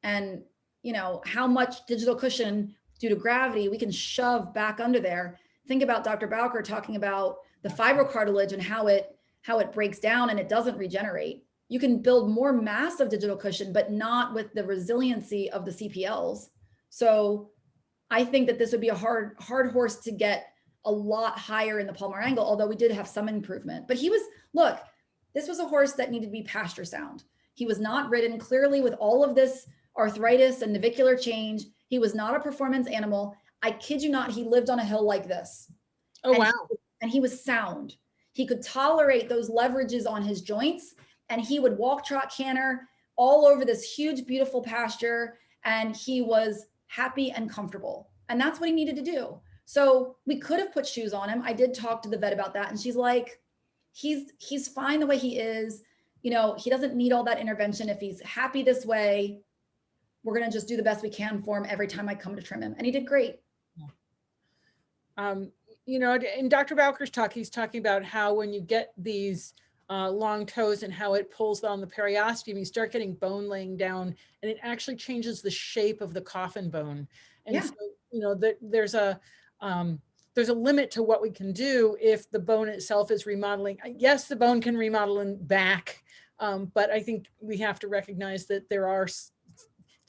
And you know, how much digital cushion due to gravity we can shove back under there. Think about Dr. Bowker talking about the fibrocartilage and how it breaks down and it doesn't regenerate. You can build more mass of digital cushion, but not with the resiliency of the CPLs. So I think that this would be a hard horse to get a lot higher in the palmar angle, although we did have some improvement. But look, this was a horse that needed to be pasture sound. He was not ridden clearly with all of this arthritis and navicular change. He was not a performance animal. I kid you not, he lived on a hill like this. Oh, wow. And he was sound. He could tolerate those leverages on his joints, and he would walk, trot, canter all over this huge, beautiful pasture. And he was happy and comfortable. And that's what he needed to do. So we could have put shoes on him. I did talk to the vet about that. And she's like, he's fine the way he is. You know, he doesn't need all that intervention. If he's happy this way, we're going to just do the best we can for him every time I come to trim him. And he did great. You know, in Dr. Bowker's talk, he's talking about how when you get these long toes and how it pulls on the periosteum, you start getting bone laying down, and it actually changes the shape of the coffin bone. And so, you know, there's a limit to what we can do if the bone itself is remodeling. Yes, the bone can remodel in back, but I think we have to recognize that there are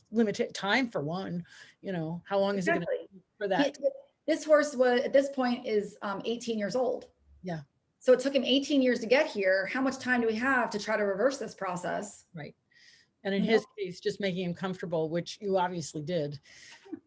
limited time for one. You know, how long is it going to take for that? This horse was, at this point, is 18 years old. Yeah. So it took him 18 years to get here. How much time do we have to try to reverse this process? Right. And in his case, just making him comfortable, which you obviously did. It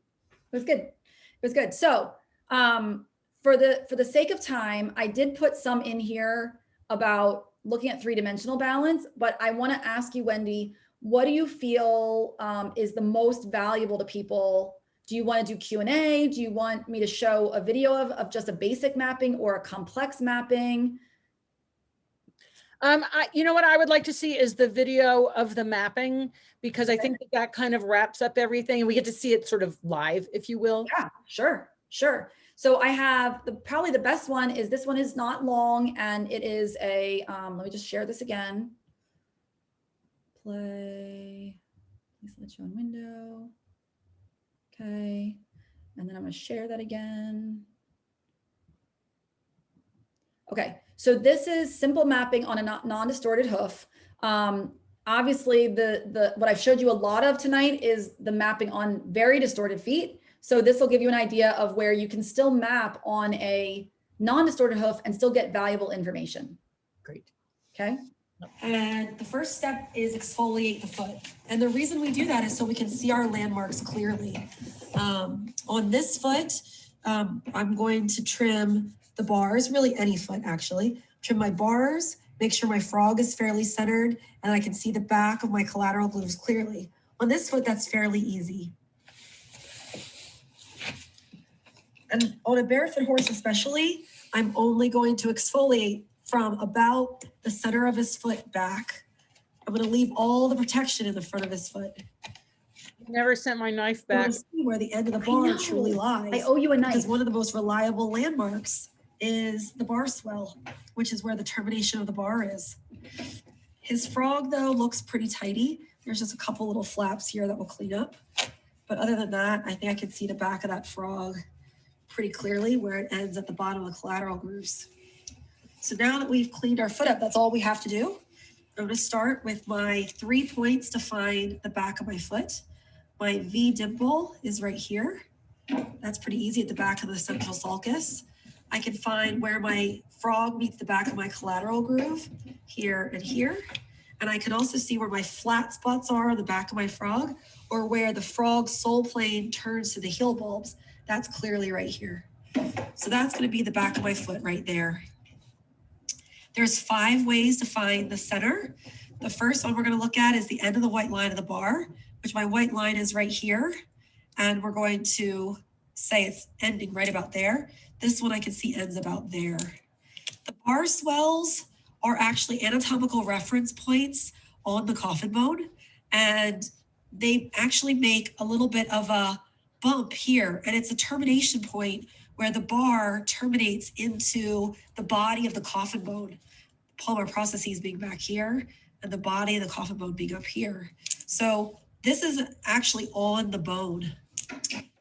was good. It was good. So for the sake of time, I did put some in here about looking at three-dimensional balance, but I want to ask you, Wendy, what do you feel is the most valuable to people? Do you want to do Q&A? Do you want me to show a video of just a basic mapping or a complex mapping? You know what I would like to see is the video of the mapping, because I think that kind of wraps up everything and we get to see it sort of live, if you will. Yeah, sure. So I have probably the best one is this one is not long, and it is a, let me just share this again. Play, please let you on window. Okay, and then I'm going to share that again. Okay, so this is simple mapping on a non-distorted hoof. Obviously, what I've showed you a lot of tonight is the mapping on very distorted feet. So this will give you an idea of where you can still map on a non-distorted hoof and still get valuable information. Great. Okay. And the first step is exfoliate the foot. And the reason we do that is so we can see our landmarks clearly. On this foot, I'm going to trim the bars, really any foot actually. Trim my bars, make sure my frog is fairly centered, and I can see the back of my collateral grooves clearly. On this foot, that's fairly easy. And on a barefoot horse especially, I'm only going to exfoliate from about the center of his foot back. I'm gonna leave all the protection in the front of his foot. Never sent my knife I wanna back. see where the end of the I bar know. truly lies. I owe you a knife. Because one of the most reliable landmarks is the bar swell, which is where the termination of the bar is. His frog, though, looks pretty tidy. There's just a couple little flaps here that will clean up. But other than that, I think I can see the back of that frog pretty clearly where it ends at the bottom of the collateral grooves. So now that we've cleaned our foot up, that's all we have to do. I'm gonna start with my 3 points to find the back of my foot. My V dimple is right here. That's pretty easy at the back of the central sulcus. I can find where my frog meets the back of my collateral groove, here and here. And I can also see where my flat spots are on the back of my frog, or where the frog's sole plane turns to the heel bulbs. That's clearly right here. So that's gonna be the back of my foot right there. There's 5 ways to find the center. The first one we're gonna look at is the end of the white line of the bar, which my white line is right here. And we're going to say it's ending right about there. This one I can see ends about there. The bar swells are actually anatomical reference points on the coffin bone. And they actually make a little bit of a bump here. And it's a termination point where the bar terminates into the body of the coffin bone. Palmar processes being back here and the body of the coffin bone being up here. So this is actually on the bone.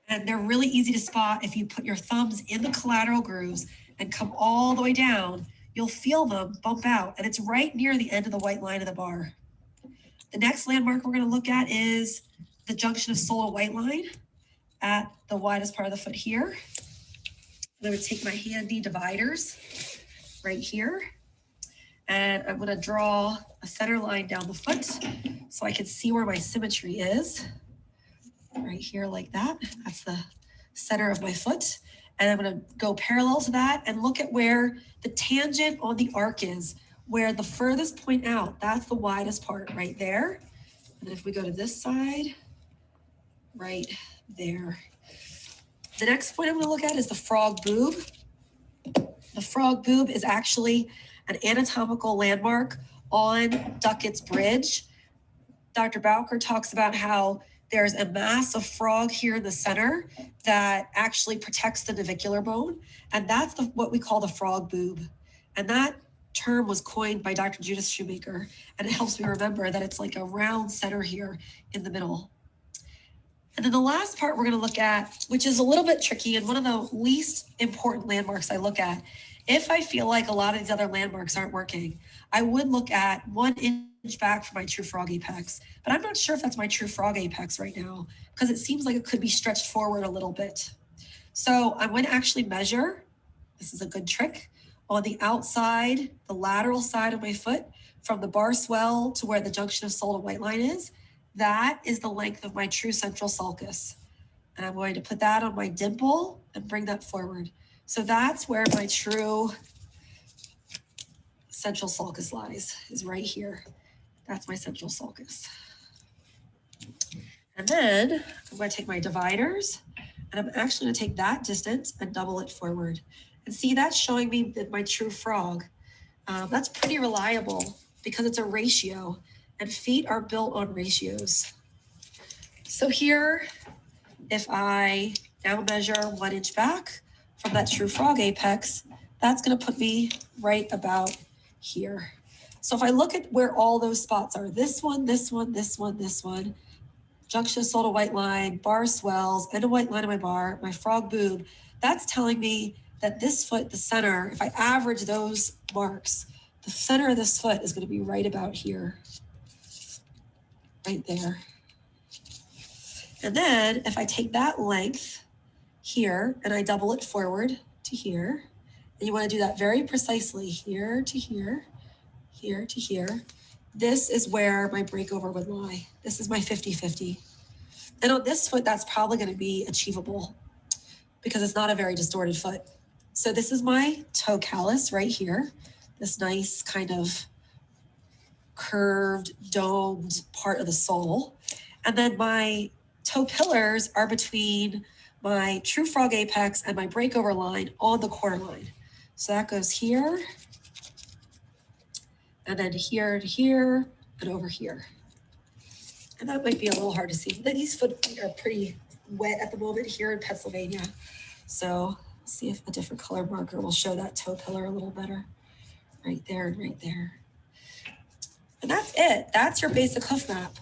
And they're really easy to spot if you put your thumbs in the collateral grooves and come all the way down. You'll feel them bump out, and it's right near the end of the white line of the bar. The next landmark we're going to look at is the junction of sole and white line at the widest part of the foot here. I'm going to take my handy dividers right here, and I'm going to draw a center line down the foot so I can see where my symmetry is. Right here like that. That's the center of my foot. And I'm going to go parallel to that and look at where the tangent on the arc is, where the furthest point out, that's the widest part right there. And then if we go to this side, right there. The next point I'm going to look at is the frog boob. The frog boob is actually an anatomical landmark on Duckett's Bridge. Dr. Bowker talks about how there's a mass of frog here in the center that actually protects the navicular bone. And that's what we call the frog boob. And that term was coined by Dr. Judith Shoemaker. And it helps me remember that it's like a round center here in the middle. And then the last part we're going to look at, which is a little bit tricky and one of the least important landmarks I look at, if I feel like a lot of these other landmarks aren't working, I would look at 1 inch back for my true frog apex, but I'm not sure if that's my true frog apex right now because it seems like it could be stretched forward a little bit. So I'm going to actually measure, this is a good trick, on the outside, the lateral side of my foot from the bar swell to where the junction of sole and white line is. That is the length of my true central sulcus. And I'm going to put that on my dimple and bring that forward. So that's where my true central sulcus lies, is right here. That's my central sulcus. And then I'm going to take my dividers and I'm actually going to take that distance and double it forward. And see, that's showing me that my true frog. That's pretty reliable because it's a ratio and feet are built on ratios. So here, if I now measure 1 inch back from that true frog apex, that's going to put me right about here. So if I look at where all those spots are, this one, this one, this one, this one, junction of sole to white line, bar swells, end of white line of my bar, my frog boob, that's telling me that this foot, the center, if I average those marks, the center of this foot is going to be right about here, right there. And then if I take that length here and I double it forward to here, and you want to do that very precisely, here to here, here to here. This is where my breakover would lie. This is my 50-50. And on this foot, that's probably going to be achievable because it's not a very distorted foot. So this is my toe callus right here, this nice kind of curved, domed part of the sole. And then my toe pillars are between my true frog apex and my breakover line on the quarter line. So that goes here, and then here to here, and over here. And that might be a little hard to see. These foot are pretty wet at the moment here in Pennsylvania. So see if a different color marker will show that toe pillar a little better. Right there and right there. And that's it. That's your basic hoof map.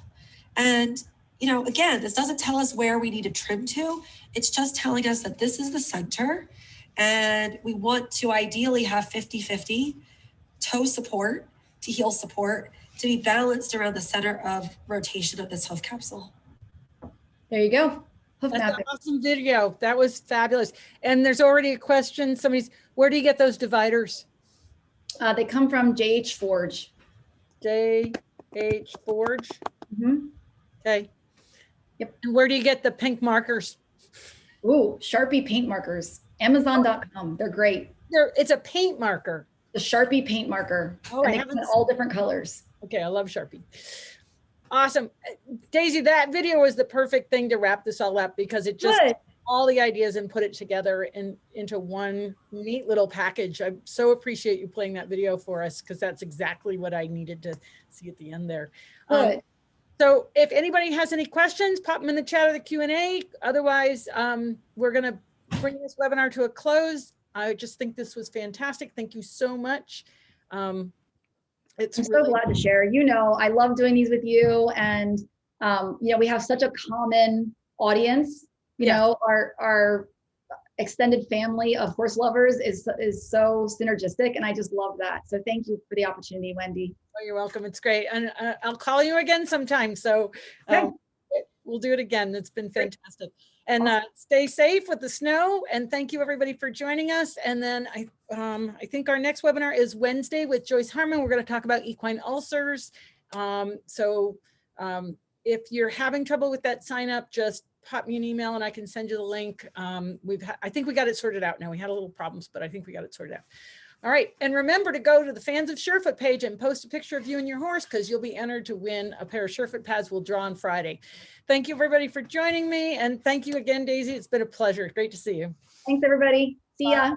And, you know, again, this doesn't tell us where we need to trim to. It's just telling us that this is the center. And we want to ideally have 50-50 toe support to heel support to be balanced around the center of rotation of this hoof capsule. There you go. Hoof That's mapping. an awesome video. That was fabulous. And there's already a question. Where do you get those dividers? They come from JH Forge. JH Forge. Mhm. Okay. Yep. And where do you get the pink markers? Ooh, Sharpie paint markers. Amazon.com. They're great. It's a paint marker. The Sharpie paint marker. Oh, and I they haven't come in all different colors. Okay, I love Sharpie. Awesome. Daisy, that video was the perfect thing to wrap this all up because it just Good. all the ideas and put it together into one neat little package. I so appreciate you playing that video for us because that's exactly what I needed to see at the end there. Good. So if anybody has any questions, pop them in the chat or the Q&A. Otherwise, we're going to bring this webinar to a close. I just think this was fantastic. Thank you so much. It's I'm so really glad to share. You know, I love doing these with you. And, you know, we have such a common audience. You Yes. know, our extended family of horse lovers is so synergistic. And I just love that. So thank you for the opportunity, Wendy. Oh, you're welcome. It's great. And I'll call you again sometime. So Okay. we'll do it again. It's been fantastic. And stay safe with the snow. And thank you everybody for joining us. And then I think our next webinar is Wednesday with Joyce Harmon. We're going to talk about equine ulcers. If you're having trouble with that sign up, just pop me an email and I can send you the link. I think we got it sorted out now. We had a little problems, but I think we got it sorted out. All right. And remember to go to the Fans of Surefoot page and post a picture of you and your horse because you'll be entered to win a pair of Surefoot pads we'll draw on Friday. Thank you everybody for joining me. And thank you again, Daisy. It's been a pleasure. Great to see you. Thanks, everybody. See ya.